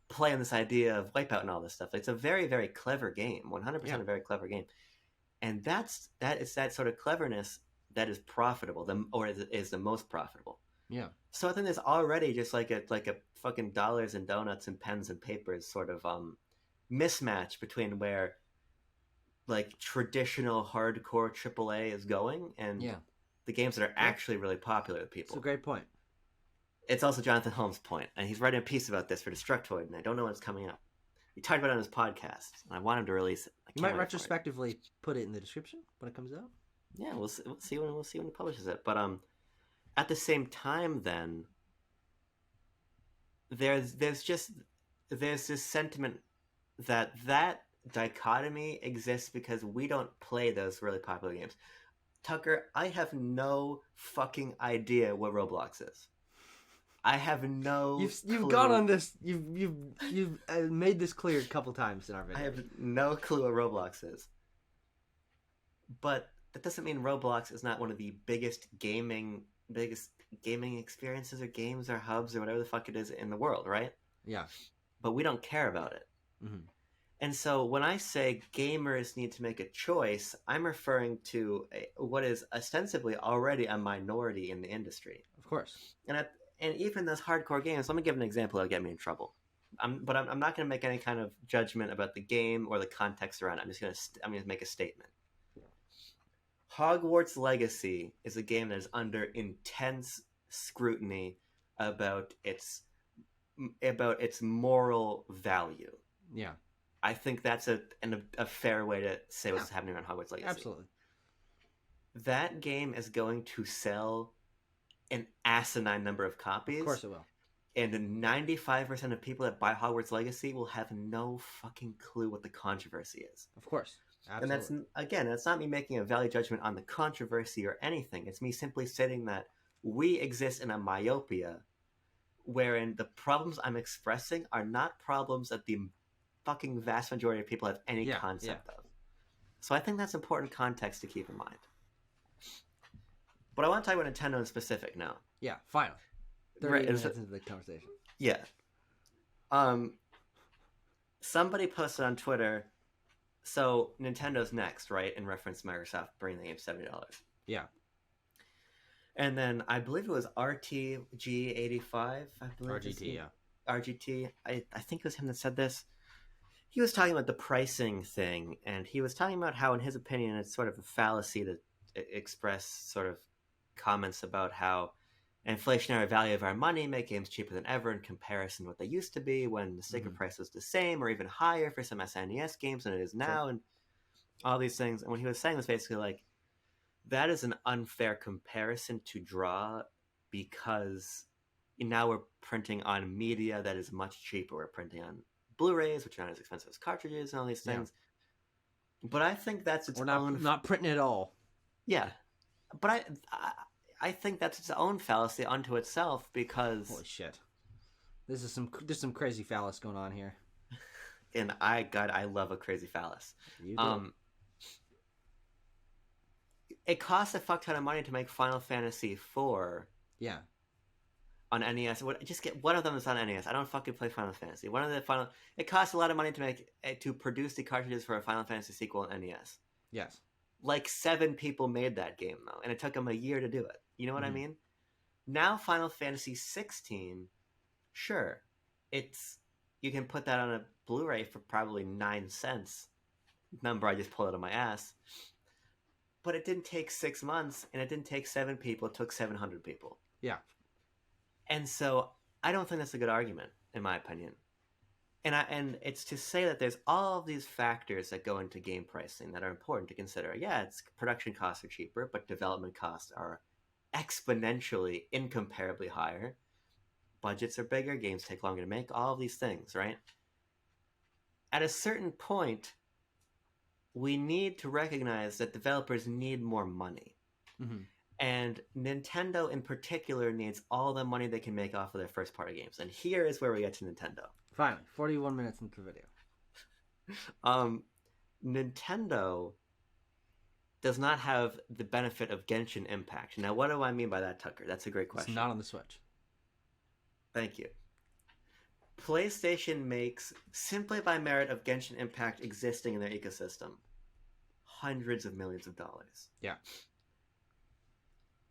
play on this idea of Wipeout and all this stuff. It's a very, very clever game, 100% a very clever game. And that is that sort of cleverness that is profitable, or is the most profitable. Yeah. So I think there's already just like a fucking dollars and donuts and pens and papers sort of mismatch between where like traditional hardcore AAA is going and the games that are actually really popular with people. It's a great point. It's also Jonathan Holmes' point, and he's writing a piece about this for Destructoid, and I don't know when it's coming up. He talked about it on his podcast, and I want him to release it. You might retrospectively put it in the description when it comes out. Yeah, we'll see when he publishes it. But at the same time, then there's this sentiment that dichotomy exists because we don't play those really popular games. Tucker, I have no fucking idea what Roblox is. I have no You've clue. gone on this. You've made this clear a couple times in our video. I have no clue what Roblox is. But that doesn't mean Roblox is not one of the biggest gaming experiences or games or hubs or whatever the fuck it is in the world, right? Yeah. But we don't care about it. Mm-hmm. And so when I say gamers need to make a choice, I'm referring to what is ostensibly already a minority in the industry. Of course. And even those hardcore games, let me give an example that'll get me in trouble. I'm not going to make any kind of judgment about the game or the context around it. I'm going to make a statement. Hogwarts Legacy is a game that is under intense scrutiny about its moral value. Yeah. I think that's a fair way to say what's happening around Hogwarts Legacy. Absolutely. That game is going to sell an asinine number of copies. Of course it will. And 95% of people that buy Hogwarts Legacy will have no fucking clue what the controversy is. Of course. Absolutely. And that's not me making a value judgment on the controversy or anything. It's me simply stating that we exist in a myopia wherein the problems I'm expressing are not problems that the fucking vast majority of people have any concept of. So I think that's important context to keep in mind. But I want to talk about Nintendo in specific now. Yeah, finally. 30 minutes into the conversation. Yeah. Somebody posted on Twitter, so Nintendo's next, right? In reference to Microsoft bringing the game $70. Yeah. And then I believe it was RTG85. I believe RGT, yeah. RGT. I think it was him that said this. He was talking about the pricing thing, and he was talking about how, in his opinion, it's sort of a fallacy to express sort of comments about how inflationary value of our money make games cheaper than ever in comparison to what they used to be when the sticker price was the same or even higher for some SNES games than it is now, and all these things. And what he was saying was basically like, that is an unfair comparison to draw because now we're printing on media that is much cheaper. We're printing on Blu-rays, which are not as expensive as cartridges and all these things. Yeah. But I think that's its own... not printing at all. Yeah. But I think that's its own fallacy unto itself because... Holy shit. There's some crazy phallus going on here. And I love a crazy phallus. You do. It costs a fuck ton of money to make Final Fantasy IV. Yeah. On NES. Just get one of them that's on NES. I don't fucking play Final Fantasy. It costs a lot of money to produce the cartridges for a Final Fantasy sequel on NES. Yes. Like 7 people made that game though, and it took them a year to do it. You know what I mean? Now Final Fantasy 16, sure, you can put that on a Blu-ray for probably 9 cents. Number I just pulled out of my ass. But it didn't take 6 months, and it didn't take 7 people. It took 700 people. Yeah. And so I don't think that's a good argument, in my opinion. And it's to say that there's all of these factors that go into game pricing that are important to consider. Yeah, production costs are cheaper, but development costs are exponentially, incomparably higher. Budgets are bigger, games take longer to make, all of these things, right? At a certain point, we need to recognize that developers need more money. Mm-hmm. And Nintendo in particular needs all the money they can make off of their first-party games. And here is where we get to Nintendo. Finally, 41 minutes into the video. Nintendo does not have the benefit of Genshin Impact. Now, what do I mean by that, Tucker? That's a great question. It's not on the Switch. Thank you. PlayStation makes, simply by merit of Genshin Impact existing in their ecosystem, hundreds of millions of dollars. Yeah.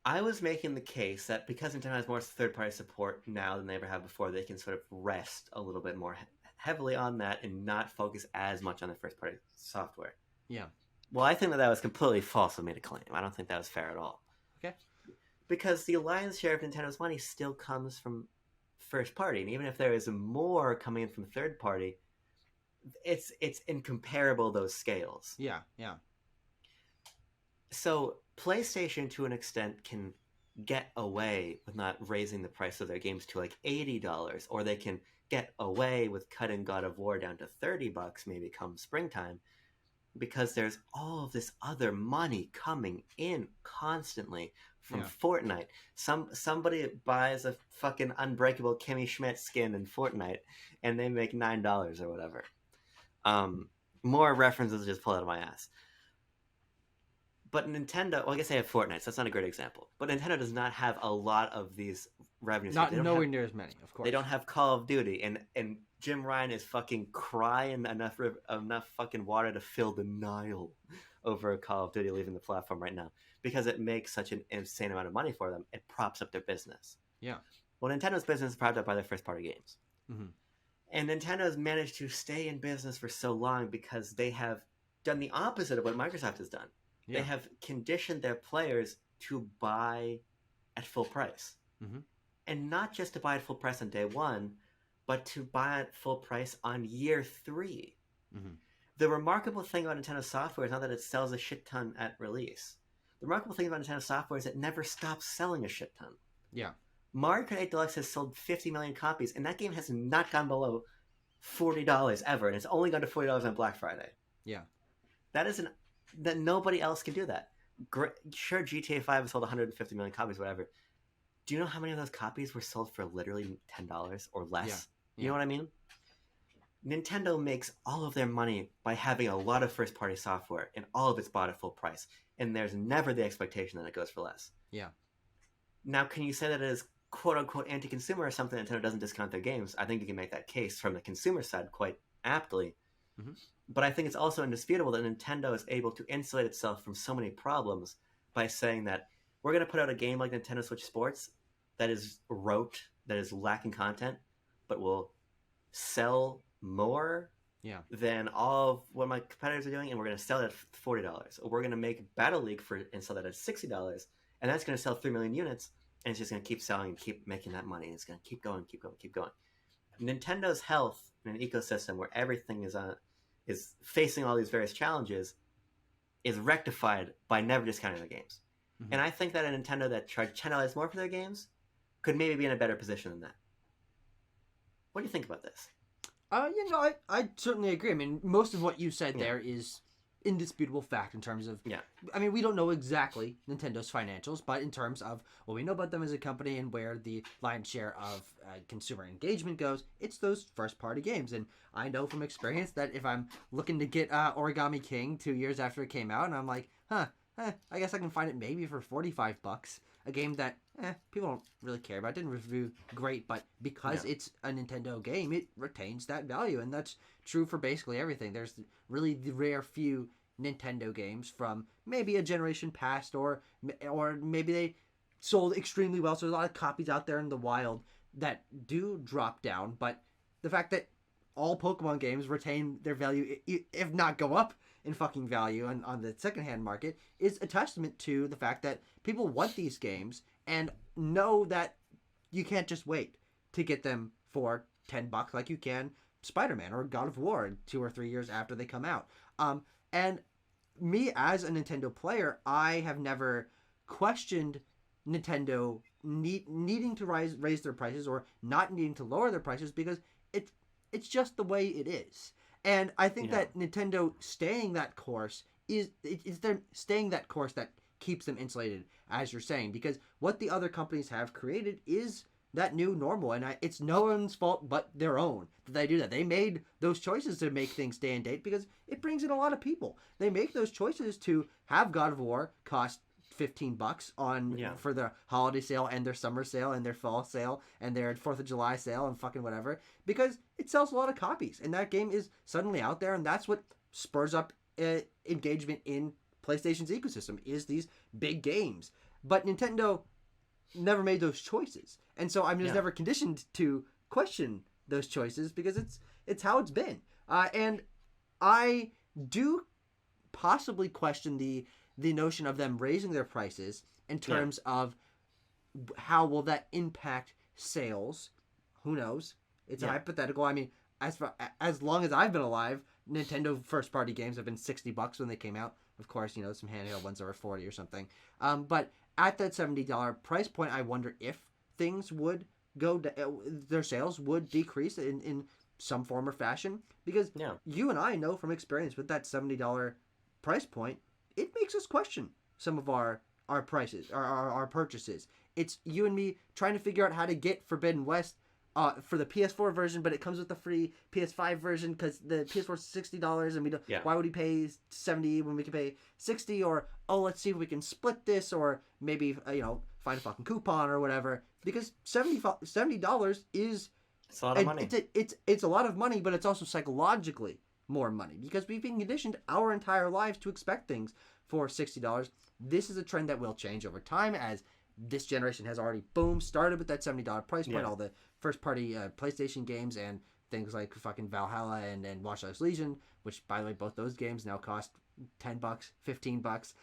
I was making the case that because Nintendo has more third-party support now than they ever have before, they can sort of rest a little bit more heavily on that and not focus as much on the first-party software. Yeah. Well, I think that was completely false of me to claim. I don't think that was fair at all. Okay. Because the lion's share of Nintendo's money still comes from first-party, and even if there is more coming in from third-party, it's incomparable, those scales. Yeah, yeah. So PlayStation, to an extent, can get away with not raising the price of their games to like $80, or they can get away with cutting God of War down to $30 maybe come springtime, because there's all of this other money coming in constantly from Yeah. Fortnite. Somebody buys a fucking unbreakable Kimmy Schmidt skin in Fortnite, and they make $9 or whatever. More references just pull out of my ass. But Nintendo, well, I guess they have Fortnite, so that's not a great example. But Nintendo does not have a lot of these revenue streams. Not nowhere near as many, of course. They don't have Call of Duty, and Jim Ryan is fucking crying enough fucking water to fill the Nile over Call of Duty leaving the platform right now because it makes such an insane amount of money for them. It props up their business. Yeah. Well, Nintendo's business is propped up by their first-party games. Mm-hmm. And Nintendo's managed to stay in business for so long because they have done the opposite of what Microsoft has done. Yeah. They have conditioned their players to buy at full price. Mm-hmm. And not just to buy at full price on day one, but to buy at full price on year 3. Mm-hmm. The remarkable thing about Nintendo software is not that it sells a shit ton at release. The remarkable thing about Nintendo software is it never stops selling a shit ton. Yeah. Mario Kart 8 Deluxe has sold 50 million copies, and that game has not gone below $40 ever, and it's only gone to $40 on Black Friday. Yeah. That nobody else can do that. Sure, GTA 5 has sold 150 million copies, whatever. Do you know how many of those copies were sold for literally $10 or less? Yeah. You know what I mean? Nintendo makes all of their money by having a lot of first-party software, and all of it's bought at full price. And there's never the expectation that it goes for less. Yeah. Now, can you say that it is quote-unquote anti-consumer or something that Nintendo doesn't discount their games? I think you can make that case from the consumer side quite aptly. Mm-hmm. But I think it's also indisputable that Nintendo is able to insulate itself from so many problems by saying that we're going to put out a game like Nintendo Switch Sports that is rote, that is lacking content, but will sell more than all of what my competitors are doing, and we're going to sell it at $40. Or we're going to make Battle League and sell that at $60, and that's going to sell 3 million units, and it's just going to keep selling and keep making that money. And it's going to keep going, keep going, keep going. Nintendo's health in an ecosystem where everything is facing all these various challenges is rectified by never discounting their games. Mm-hmm. And I think that a Nintendo that charged $10 more for their games could maybe be in a better position than that. What do you think about this? I certainly agree. I mean, most of what you said there is indisputable fact in terms of... Yeah. I mean, we don't know exactly Nintendo's financials, but in terms of what we know about them as a company and where the lion's share of consumer engagement goes, it's those first-party games. And I know from experience that if I'm looking to get Origami King 2 years after it came out, and I'm like, I guess I can find it maybe for $45. A game that people don't really care about. It didn't review great, but because it's a Nintendo game, it retains that value. And that's true for basically everything. There's really the rare few Nintendo games from maybe a generation past, or maybe they sold extremely well. So there's a lot of copies out there in the wild that do drop down. But the fact that all Pokemon games retain their value, if not go up in fucking value on the secondhand market, is a testament to the fact that people want these games and know that you can't just wait to get them for $10 like you can Spider-Man or God of War 2 or 3 years after they come out. And me as a Nintendo player, I have never questioned Nintendo needing to raise their prices or not needing to lower their prices, because it's just the way it is. And I think that Nintendo staying that course is their staying that course that keeps them insulated, as you're saying, because what the other companies have created is that new normal, and it's no one's fault but their own that they do that. They made those choices to make things stay in date because it brings in a lot of people. They make those choices to have God of War cost $15 for their holiday sale and their summer sale and their fall sale and their 4th of July sale and fucking whatever, because it sells a lot of copies and that game is suddenly out there, and that's what spurs up engagement in PlayStation's ecosystem, is these big games. But Nintendo never made those choices, and so I'm just never conditioned to question those choices because it's how it's been. And I do possibly question the notion of them raising their prices in terms of how will that impact sales. Who knows? It's a hypothetical. I mean, as long as I've been alive, Nintendo first party games have been $60 when they came out. Of course, some handheld ones are $40 or something. But at that $70 price point, I wonder if things would go their sales would decrease in some form or fashion, because you and I know from experience with that $70 price point, it makes us question some of our prices, our purchases. It's you and me trying to figure out how to get Forbidden West for the PS4 version, but it comes with the free PS5 version because the PS4 is $60, and we don't. Yeah. Why would he pay 70 when we can pay 60? Or let's see if we can split this, or maybe find a fucking coupon or whatever. Because $70 is it's a lot of money. It's a lot of money, but it's also psychologically more money because we've been conditioned our entire lives to expect things for $60. This is a trend that will change over time as this generation has already started with that $70 price point. All the first party PlayStation games and things like fucking Valhalla and Watch Dogs Legion, which by the way both those games now cost $10, $15.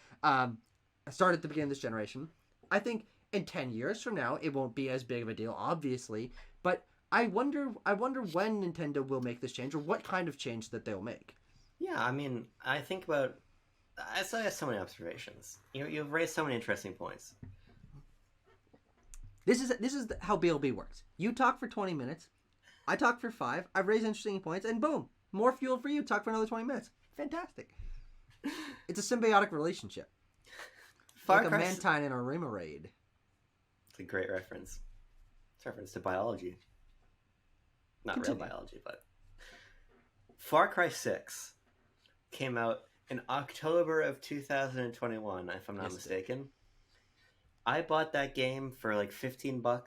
Started at the beginning of this generation. I think in 10 years from now it won't be as big of a deal, obviously, but I wonder when Nintendo will make this change or what kind of change that they'll make. Yeah, I mean, I think about. I still have so many observations. You've raised so many interesting points. This is how BLB works. You talk for 20 minutes, I talk for 5. I've raised interesting points, and boom, more fuel for you. Talk for another 20 minutes. Fantastic. It's a symbiotic relationship. Like a Mantine and a Remoraid. It's a great reference. It's a reference to biology. Not real biology, but Far Cry 6 came out in October of 2021, if I'm not mistaken. I bought that game for like $15 a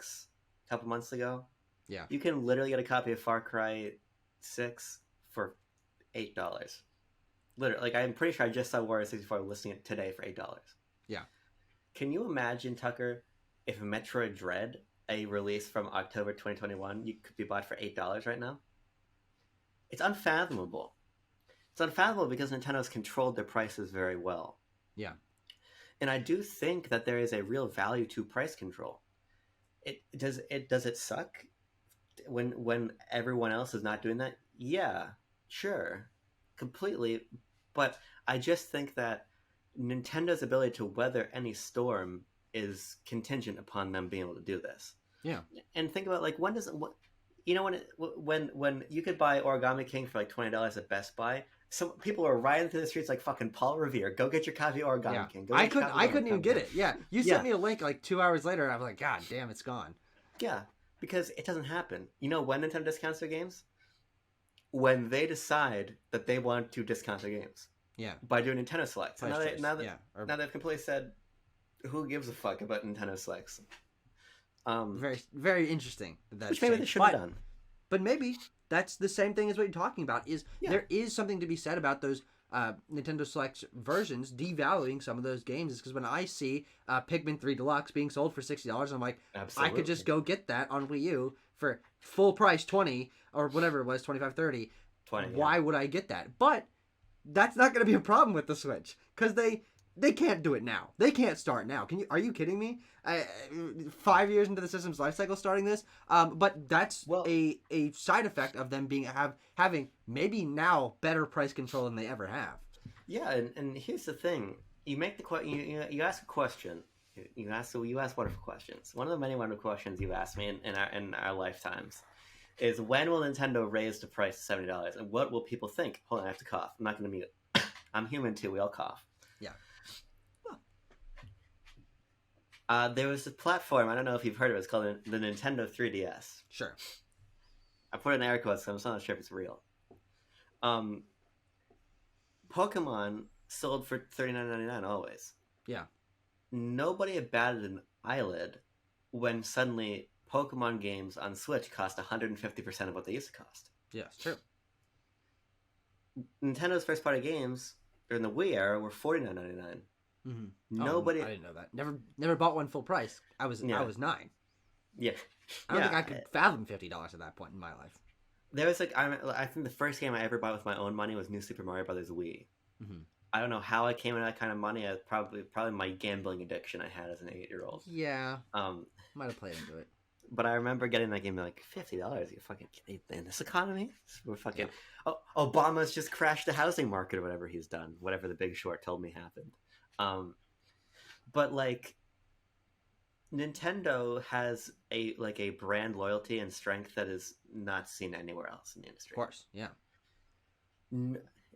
couple months ago. Yeah. You can literally get a copy of Far Cry 6 for $8. Literally, like I'm pretty sure I just saw Warrior 64 listing it today for $8. Yeah. Can you imagine, Tucker, if Metroid Dread, a release from October 2021, you could be bought for $8 right now? It's unfathomable. It's unfathomable because Nintendo's controlled their prices very well. Yeah. And I do think that there is a real value to price control. Does it suck when everyone else is not doing that? Yeah, sure. Completely. But I just think that Nintendo's ability to weather any storm is contingent upon them being able to do this. Yeah. And think about like when you could buy Origami King for like $20 at Best Buy, some people are riding through the streets like fucking Paul Revere. Go get your copy of Origami King. I couldn't even get it. Yeah. You sent me a link like 2 hours later and I was like, God damn, it's gone. Yeah. Because it doesn't happen. You know when Nintendo discounts their games? When they decide that they want to discount their games. Yeah. By doing Nintendo Selects. Now they've completely said, who gives a fuck about Nintendo Selects? Very, very interesting. Which maybe they should have done. But maybe that's the same thing as what you're talking about. There is something to be said about those Nintendo Select versions devaluing some of those games. Because when I see Pikmin 3 Deluxe being sold for $60, I'm like, absolutely. I could just go get that on Wii U for full price 20 or whatever it was, 25, 30. 20. Why would I get that? But that's not going to be a problem with the Switch because they can't do it now. They can't start now. Are you kidding me? 5 years into the system's life cycle starting this. But that's a side effect of them having maybe now better price control than they ever have. Yeah, and here's the thing. You make you ask a question. You ask wonderful questions. One of the many wonderful questions you've asked me in our lifetimes is when will Nintendo raise the price to $70 and what will people think? Hold on, I have to cough. I'm not going to mute. I'm human too. We all cough. Yeah. There was a platform, I don't know if you've heard of it, it's called the Nintendo 3DS. Sure. I put it in air quotes because I'm not sure if it's real. Pokemon sold for $39.99 always. Yeah. Nobody batted an eyelid when suddenly Pokemon games on Switch cost 150% of what they used to cost. Yeah, it's true. Nintendo's first party games during the Wii era were $49.99. Mm-hmm. Nobody. I didn't know that. Never bought one full price. I was 9. Yeah. I don't think I could fathom $50 at that point in my life. There was I think the first game I ever bought with my own money was New Super Mario Brothers Wii. Mm-hmm. I don't know how I came into that kind of money. Probably my gambling addiction I had as an 8-year-old. Yeah. Might have played into it. But I remember getting that game like $50. You fucking in this economy? We're fucking. Yeah. Oh, Obama's just crashed the housing market or whatever he's done. Whatever the Big Short told me happened. But like Nintendo has a brand loyalty and strength that is not seen anywhere else in the industry. Of course, yeah.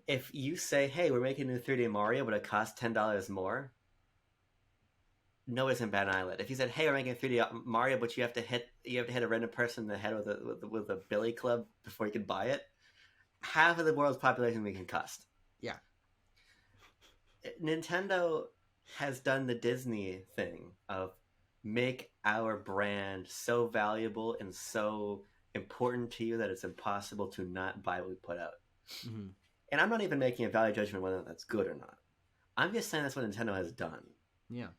if you say, "Hey, we're making a new 3D Mario, but it costs $10 more," nobody's gonna bat an eyelid. If you said, "Hey, we're making a 3D Mario, but you have to hit a random person in the head with a billy club before you can buy it," half of the world's population will be concussed. Yeah. Nintendo has done the Disney thing of make our brand so valuable and so important to you that it's impossible to not buy what we put out. Mm-hmm. And I'm not even making a value judgment whether that's good or not. I'm just saying that's what Nintendo has done. Yeah.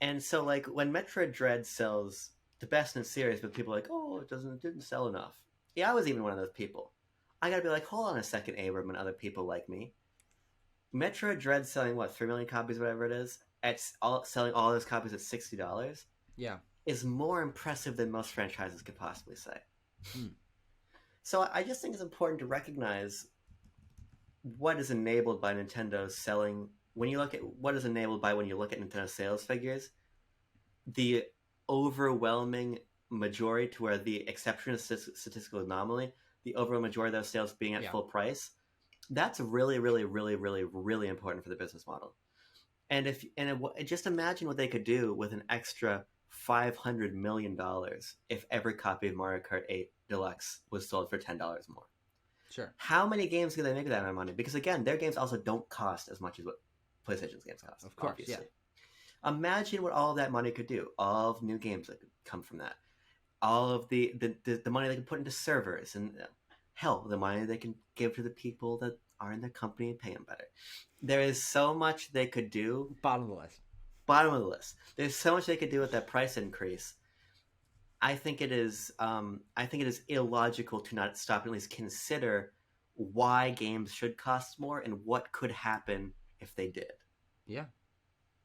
And so, like, when Metroid Dread sells the best in series, but people are like, "Oh, it didn't sell enough." Yeah, I was even one of those people. I gotta be like, hold on a second, Abram, and other people like me. Metroid Dread selling what 3 million copies, whatever it is, selling all those copies at $60. Yeah. Is more impressive than most franchises could possibly say. Mm. So I just think it's important to recognize what is enabled by Nintendo selling. When you look at what is enabled by when you look at Nintendo sales figures, the overwhelming majority, to where the exception is statistical anomaly, the overall majority of those sales being at full price, that's really, really, really, really, really important for the business model. And just imagine what they could do with an extra $500 million if every copy of Mario Kart 8 Deluxe was sold for $10 more. Sure. How many games could they make with that amount of money? Because again, their games also don't cost as much as what PlayStation's games cost. Of course, obviously. Yeah. Imagine what all of that money could do. All of new games that could come from that. All of the money they can put into servers, and hell, the money they can give to the people that are in their company and pay them better. There is so much they could do. Bottom of the list. Bottom of the list. There's so much they could do with that price increase. I think it is illogical to not stop and at least consider why games should cost more and what could happen if they did. Yeah.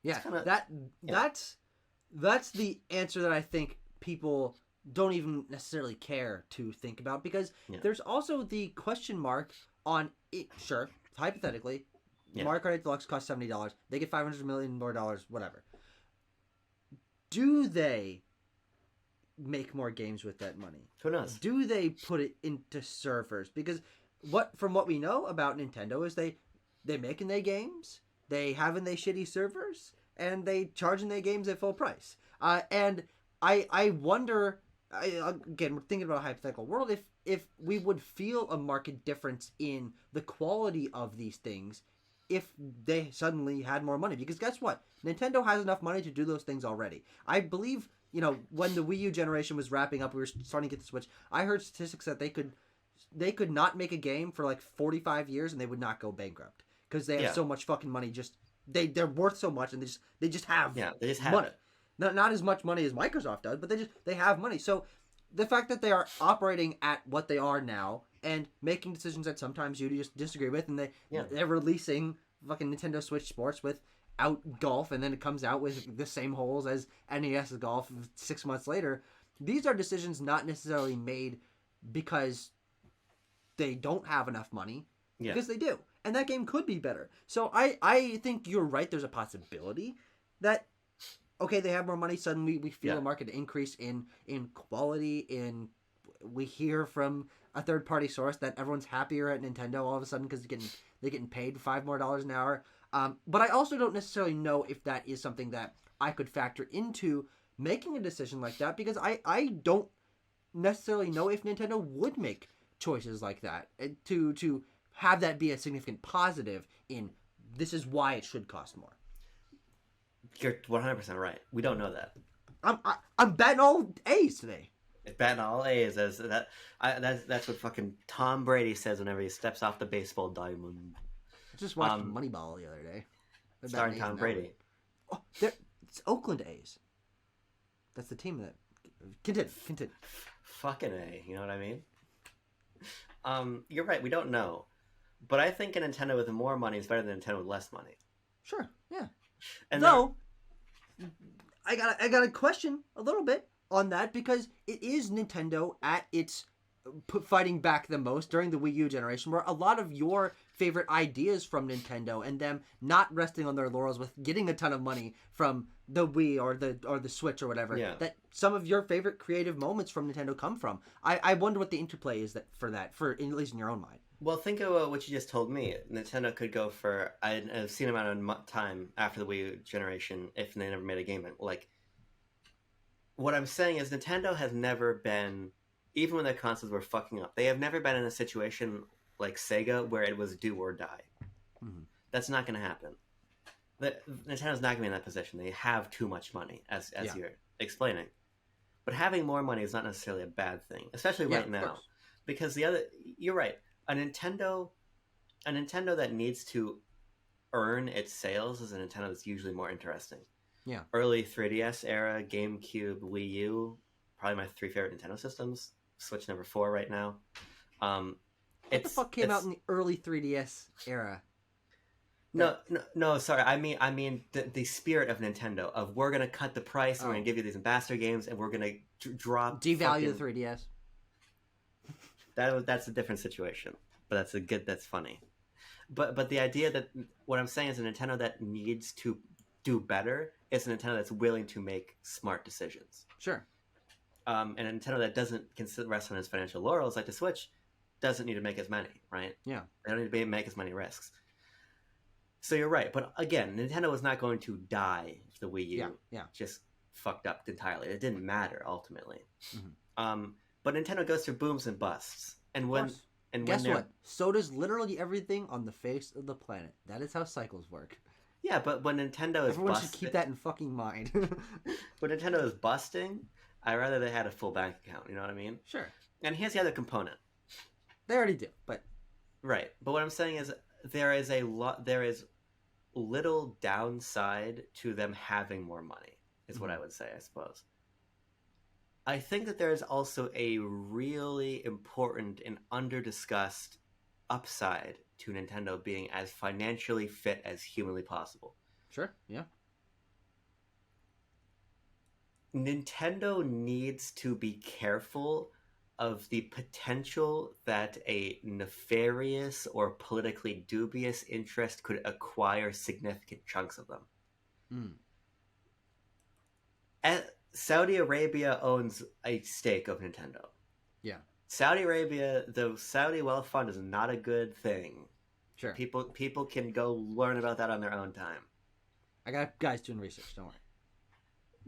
Yeah. Kinda, That's the answer that I think people don't even necessarily care to think about, because there's also the question mark on it. Sure, hypothetically, Mario Kart 8 Deluxe costs $70. They get $500 million more dollars, whatever. Do they make more games with that money? Who knows? Do they put it into servers? Because from what we know about Nintendo is they making their games, they having their shitty servers, and they charging their games at full price. And I wonder, again, we're thinking about a hypothetical world, if we would feel a marked difference in the quality of these things if they suddenly had more money. Because guess what? Nintendo has enough money to do those things already. I believe, when the Wii U generation was wrapping up, we were starting to get the Switch, I heard statistics that they could not make a game for like 45 years and they would not go bankrupt. Because they have so much fucking money, they're worth so much, and they just have money. It. Not as much money as Microsoft does, but they have money. So the fact that they are operating at what they are now and making decisions that sometimes you just disagree with, and they're releasing fucking Nintendo Switch Sports without golf, and then it comes out with the same holes as NES golf 6 months later. These are decisions not necessarily made because they don't have enough money, because they do. And that game could be better. So I think you're right. There's a possibility that, okay, they have more money. Suddenly we feel a market increase in quality. We hear from a third-party source that everyone's happier at Nintendo all of a sudden because they're getting paid $5 more an hour. But I also don't necessarily know if that is something that I could factor into making a decision like that, because I don't necessarily know if Nintendo would make choices like that to have that be a significant positive in this is why it should cost more. You're 100% right. We don't know that. I'm betting all A's today. Batting all A's. That's what fucking Tom Brady says whenever he steps off the baseball diamond. I just watched Moneyball the other day. Starring Tom Brady. Oh, it's Oakland A's. That's the team that... Continue. Fucking A, you know what I mean? You're right, we don't know. But I think a Nintendo with more money is better than a Nintendo with less money. Sure, yeah. And though, I got a question a little bit on that, because it is Nintendo at its fighting back the most during the Wii U generation, where a lot of your favorite ideas from Nintendo and them not resting on their laurels with getting a ton of money from the Wii or the Switch or whatever, that some of your favorite creative moments from Nintendo come from. I wonder what the interplay is for at least in your own mind. Well, think of what you just told me. Nintendo could go for an obscene amount of time after the Wii U generation if they never made a game. Like, what I'm saying is Nintendo has never been, even when their consoles were fucking up, they have never been in a situation like Sega where it was do or die. Mhm. That's not going to happen. Nintendo's not going to be in that position. They have too much money, as Yeah. you're explaining. But having more money is not necessarily a bad thing, especially Yeah, right of now, course. because you're right. A Nintendo, a Nintendo that needs to earn its sales is a Nintendo that's usually more interesting. Yeah. Early 3DS era, GameCube, Wii U, probably my three favorite Nintendo systems. Switch number 4 right now. Um, What the fuck came out it's in the early 3DS era? That no. Sorry, I mean the spirit of Nintendo of we're gonna cut the price and we're gonna oh, give you these ambassador games and we're gonna drop devalue the fucking 3DS. that's a different situation. But that's funny. But the idea that what I'm saying is a Nintendo that needs to do better is a Nintendo that's willing to make smart decisions. Sure. And a Nintendo that doesn't consider rest on its financial laurels, like the Switch, doesn't need to make as many, right? Yeah. They don't need to make as many risks. So you're right, but again, Nintendo was not going to die if the Wii Yeah. U Yeah. just fucked up entirely. It didn't matter ultimately. Mhm. But Nintendo goes through booms and busts, Of course. and when Guess they're what? So does literally everything on the face of the planet. That is how cycles work. yeah, but when Nintendo is Everyone should keep that in fucking mind. when Nintendo is busting, I rather they had a full bank account. You know what I mean? Sure. And here's the other component, They already do, but right? But what I'm saying is there is little downside to them having more money. Is what I would say, I suppose. I think that there is also a really important and under-discussed upside to Nintendo being as financially fit as humanly possible. sure. Yeah. Nintendo needs to be careful of the potential that a nefarious or politically dubious interest could acquire significant chunks of them. Mm. Saudi Arabia owns a stake of Nintendo. Yeah. Saudi Arabia, the Saudi wealth fund is not a good thing. Sure. People can go learn about that on their own time. I got guys doing research. Don't worry.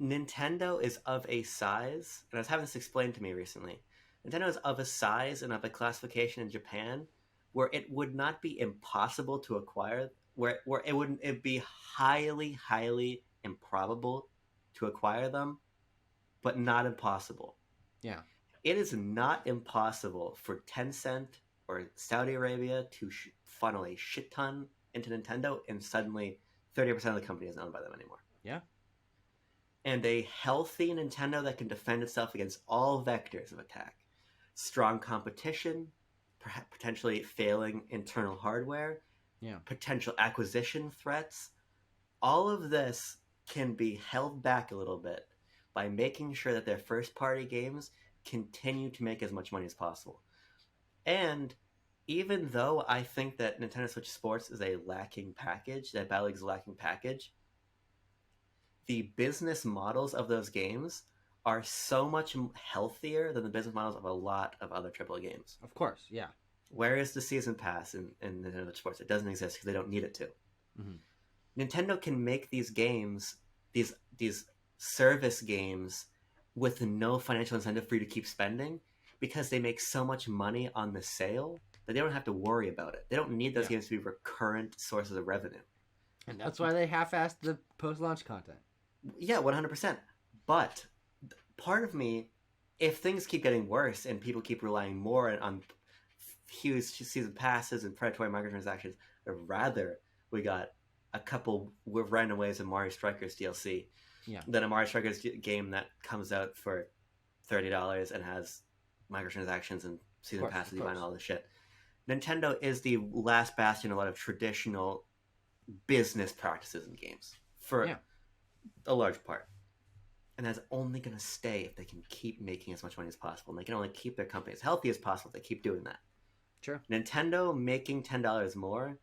Nintendo is of a size, and I was having this explained to me recently. Nintendo is of a size and of a classification in Japan where it would not be impossible to acquire, where it'd be highly improbable to acquire them, but not impossible. Yeah. It is not impossible for Tencent or Saudi Arabia to funnel a shit ton into Nintendo, and suddenly 30% of the company isn't owned by them anymore. Yeah. And a healthy Nintendo that can defend itself against all vectors of attack, strong competition, potentially failing internal hardware, Yeah. potential acquisition threats, all of this can be held back a little bit by making sure that their first party games continue to make as much money as possible. And even though I think that Nintendo Switch Sports is a lacking package, that Battle League is a lacking package, the business models of those games are so much healthier than the business models of a lot of other AAA games. Of course. Yeah. Where is the season pass in Nintendo Sports? It doesn't exist because they don't need it to. Mm-hmm. Nintendo can make these games, these service games, with no financial incentive for you to keep spending because they make so much money on the sale that they don't have to worry about it. They don't need those games to be recurrent sources of revenue. And that's why they half-assed the post-launch content. Yeah, 100%. But part of me, if things keep getting worse and people keep relying more on huge season passes and predatory microtransactions, I'd rather we got a couple with random waves of Mario Strikers DLC than a Mario Strikers game that comes out for $30 and has microtransactions and season passes, you buy and all this shit. Nintendo is the last bastion of a lot of traditional business practices in games for a large part. And that's only going to stay if they can keep making as much money as possible. And they can only keep their company as healthy as possible if they keep doing that. Sure. Nintendo making $10 more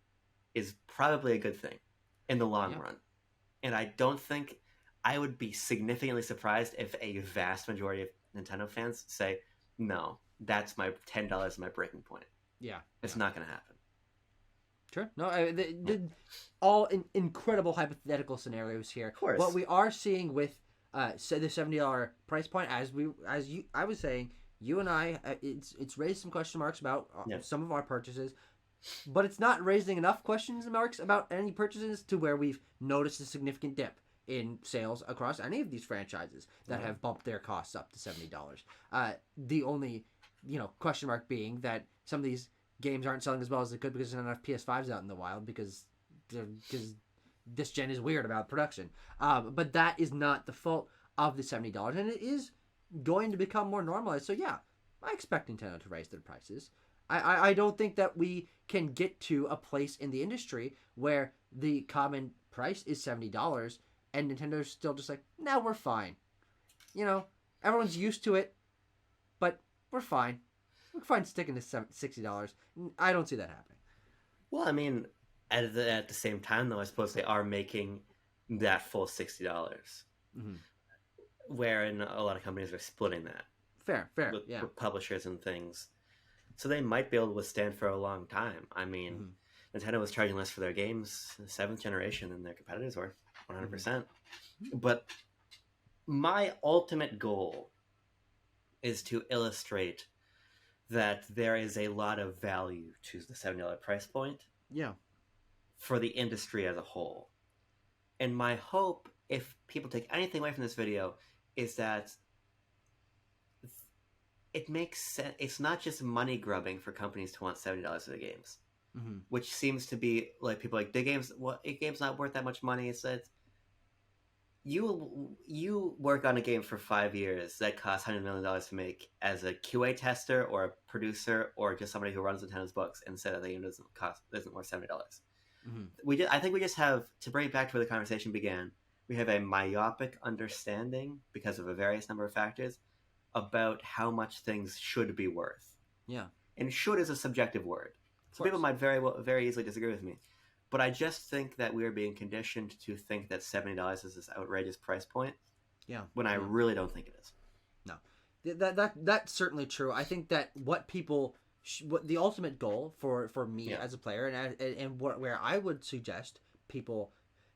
is probably a good thing in the long run. And I don't think I would be significantly surprised if a vast majority of Nintendo fans say, no, that's my $10 my breaking point. Yeah. It's Yeah. not going to happen. Sure. No, all incredible hypothetical scenarios here. Of course. What we are seeing with say the $70 price point, I was saying, you and I, it's raised some question marks about Yeah. some of our purchases, but it's not raising enough questions marks about any purchases to where we've noticed a significant dip in sales across any of these franchises that have bumped their costs up to $70. The only question mark being that some of these games aren't selling as well as they could because there's not enough PS5s out in the wild because this gen is weird about production. But that is not the fault of the $70, and it is going to become more normalized. So yeah, I expect Nintendo to raise their prices. I don't think that we can get to a place in the industry where the common price is $70 and Nintendo's still just like, no, we're fine. Everyone's used to it, but we're fine. We're fine sticking to $60. I don't see that happening. Well, I mean, at the same time, though, I suppose they are making that full $60, Mm-hmm. wherein a lot of companies are splitting that Fair, yeah. with publishers and things. So they might be able to withstand for a long time. I mean, Nintendo was charging less for their games in the 7th generation than their competitors were, 100%. Mm-hmm. But my ultimate goal is to illustrate that there is a lot of value to the $70 price point. Yeah. For the industry as a whole. And my hope, if people take anything away from this video, is that it makes sense. It's not just money grubbing for companies to want $70 for the games, which seems to be like people like the game's not worth that much money. It's that you work on a game for 5 years that costs $100 million to make as a QA tester or a producer or just somebody who runs Nintendo's books and say that the game isn't worth $70. I think we just have to bring it back to where the conversation began. We have a myopic understanding because of a various number of factors about how much things should be worth. Yeah, and should is a subjective word, so people might very easily disagree with me. But I just think that we are being conditioned to think that $70 is this outrageous price point. Yeah, when I really don't think it is. No, that's certainly true. I think that what people. What the ultimate goal for me as a player and where I would suggest people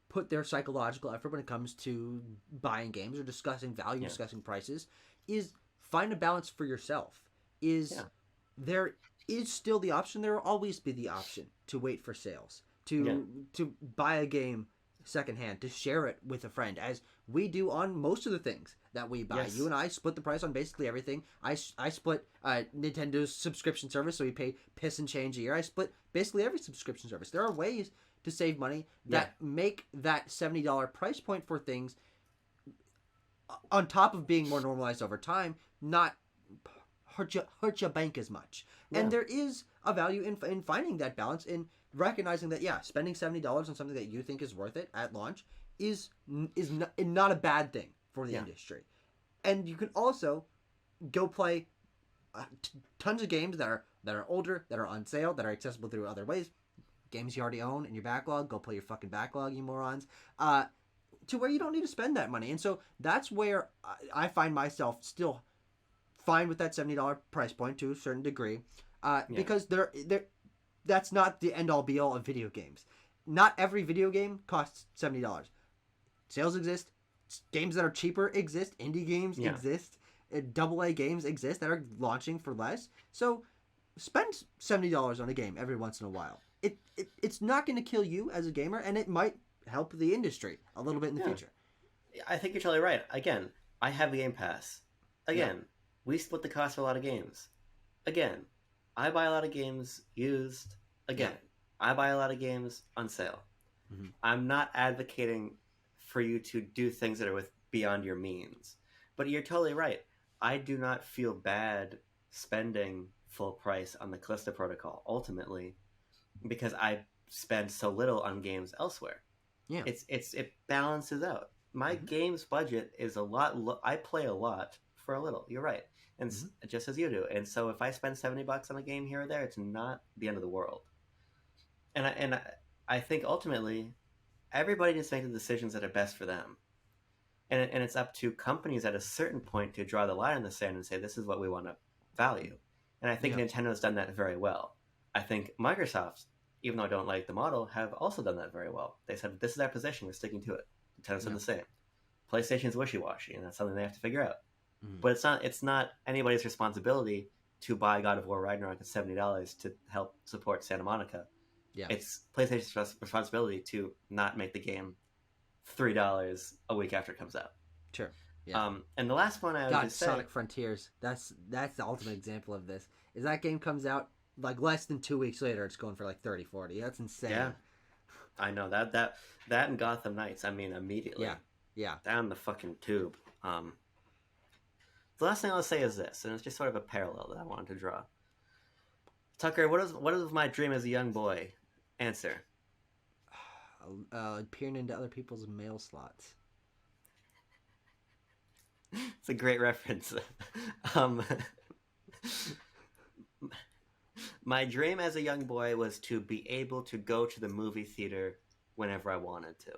put their psychological effort when it comes to buying games or discussing value, discussing prices, is find a balance for yourself. There is still the option, there will always be the option to wait for sales, to buy a game secondhand, to share it with a friend, as we do on most of the things that we buy. You and I split the price on basically everything. I split Nintendo's subscription service, so we pay piss and change a year. I split basically every subscription service. There are ways to save money that make that $70 price point for things, on top of being more normalized over time, not hurt your bank as much. And there is a value in finding that balance, in recognizing that spending $70 on something that you think is worth it at launch is not a bad thing for the industry. And you can also go play tons of games that are older, that are on sale, that are accessible through other ways. Games you already own in your backlog, go play your fucking backlog, you morons. To where you don't need to spend that money. And so that's where I find myself still fine with that $70 price point to a certain degree, because that's not the end all be all of video games. Not every video game costs $70. Sales exist. Games that are cheaper exist. Indie games exist. AA games exist that are launching for less. So spend $70 on a game every once in a while. It's not going to kill you as a gamer, and it might help the industry a little bit in the future. I think you're totally right. Again, I have the Game Pass. Again, we split the cost of a lot of games. Again, I buy a lot of games used. Again, I buy a lot of games on sale. Mm-hmm. I'm not advocating for you to do things that are beyond your means. But you're totally right. I do not feel bad spending full price on the Callisto Protocol, ultimately, because I spend so little on games elsewhere. Yeah, it balances out. My games budget is a lot. I play a lot for a little. You're right, and just as you do. And so if I spend $70 on a game here or there, it's not the end of the world. And I think ultimately, everybody needs to make the decisions that are best for them. And it's up to companies at a certain point to draw the line in the sand and say, this is what we want to value. And I think Nintendo has done that very well. I think Microsoft, even though I don't like the model, have also done that very well. They said, this is our position, we're sticking to it. Nintendo's done Yeah. the same. PlayStation's wishy-washy, and that's something they have to figure out. Mm. But it's not anybody's responsibility to buy God of War Ragnarok at $70 to help support Santa Monica. Yeah. It's PlayStation's responsibility to not make the game $3 a week after it comes out. Sure. Yeah. And the last one I would God, just say, Sonic Frontiers. That's the ultimate example of this. Is that game comes out like less than 2 weeks later, it's going for like 30, 40. That's insane. yeah, I know that and Gotham Knights. I mean, immediately, Yeah. down the fucking tube. The last thing I'll say is this, and it's just sort of a parallel that I wanted to draw. Tucker, what is my dream as a young boy? Answer. Peering into other people's mail slots. It's a great reference. um, my dream as a young boy was to be able to go to the movie theater whenever I wanted to.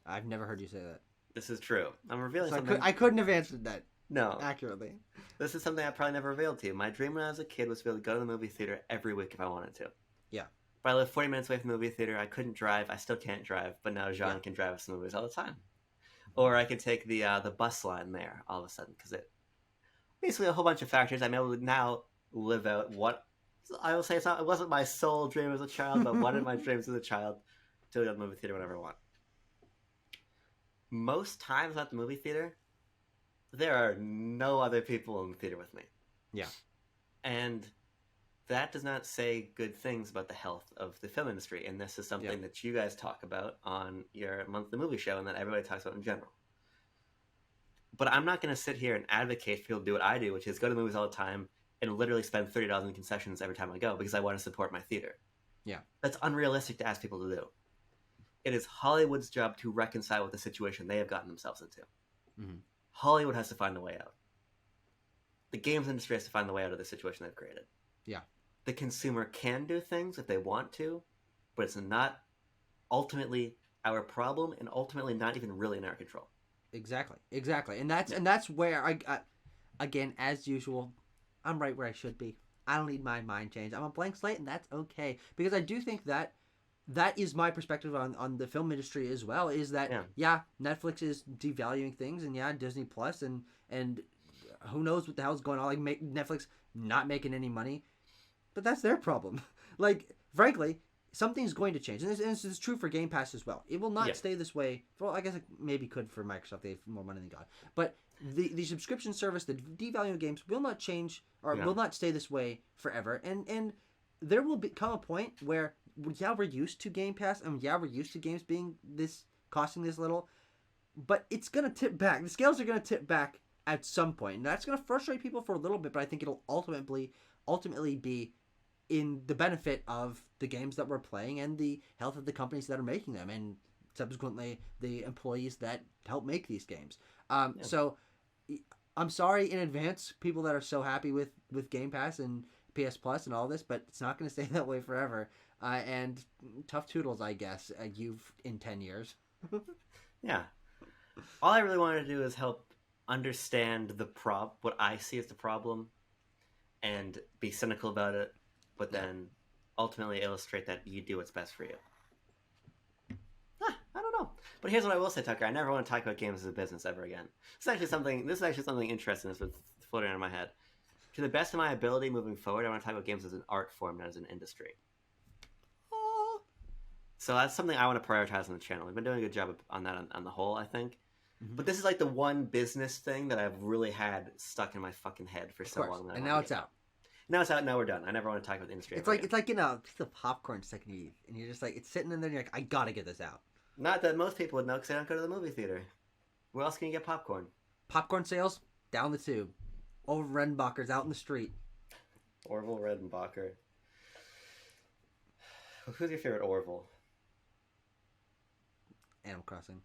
I've never heard you say that. This is true. I'm revealing So something. I couldn't have answered that No, accurately. this is something I probably never revealed to you. My dream when I was a kid was to be able to go to the movie theater every week if I wanted to. Yeah. But I live 40 minutes away from the movie theater. I couldn't drive. I still can't drive. But now Jean can drive us to movies all the time. Or I could take the bus line there all of a sudden because it basically a whole bunch of factors. I'm able to now live out what I will say. It wasn't my sole dream as a child, but one of my dreams as a child to go to the movie theater whenever I want. Most times at the movie theater, there are no other people in the theater with me. Yeah. And that does not say good things about the health of the film industry. And this is something that you guys talk about on your monthly movie show and that everybody talks about in general. But I'm not going to sit here and advocate for people to do what I do, which is go to movies all the time and literally spend $30 in concessions every time I go because I want to support my theater. Yeah. That's unrealistic to ask people to do. It is Hollywood's job to reconcile with the situation they have gotten themselves into. Mm-hmm. Hollywood has to find a way out. The games industry has to find the way out of the situation they've created. Yeah. The consumer can do things if they want to, but it's not ultimately our problem and ultimately not even really in our control. Exactly. And that's where I again, as usual, I'm right where I should be. I don't need my mind changed. I'm a blank slate, and that's okay because I do think that is my perspective on the film industry as well. Is that Netflix is devaluing things, and Disney Plus and who knows what the hell's going on? Like Netflix not making any money, but that's their problem. Like frankly, something's going to change, and this is true for Game Pass as well. It will not stay this way. Well, I guess it maybe could for Microsoft. They have more money than God, but the subscription service, the devaluing games, will not change or will not stay this way forever. And there will come a point where we're used to Game Pass, and we're used to games being costing this little, but it's gonna tip back. The scales are gonna tip back at some point, and that's gonna frustrate people for a little bit. But I think it'll ultimately be in the benefit of the games that we're playing and the health of the companies that are making them, and subsequently the employees that help make these games. So I'm sorry in advance, people that are so happy with Game Pass and PS Plus and all this, but it's not going to stay that way forever. And tough toodles, I guess, you've in 10 years. Yeah. All I really wanted to do is help understand what I see as the problem and be cynical about it, but then ultimately illustrate that you do what's best for you. I don't know. But here's what I will say, Tucker. I never want to talk about games as a business ever again. This is actually something interesting that's been floating around in my head. To the best of my ability moving forward, I want to talk about games as an art form, not as an industry. So that's something I want to prioritize on the channel. We've been doing a good job on that on the whole, I think. Mm-hmm. But this is like the one business thing that I've really had stuck in my fucking head for so long. And now it's out. Now it's out. Now we're done. I never want to talk about the industry. It's like you know, piece of popcorn second you eat, and you're just like, it's sitting in there, and you're like, I gotta get this out. Not that most people would know because they don't go to the movie theater. Where else can you get popcorn? Popcorn sales down the tube. Over Redenbacher's out in the street. Orville Redenbacher. Who's your favorite Orville? Animal Crossing.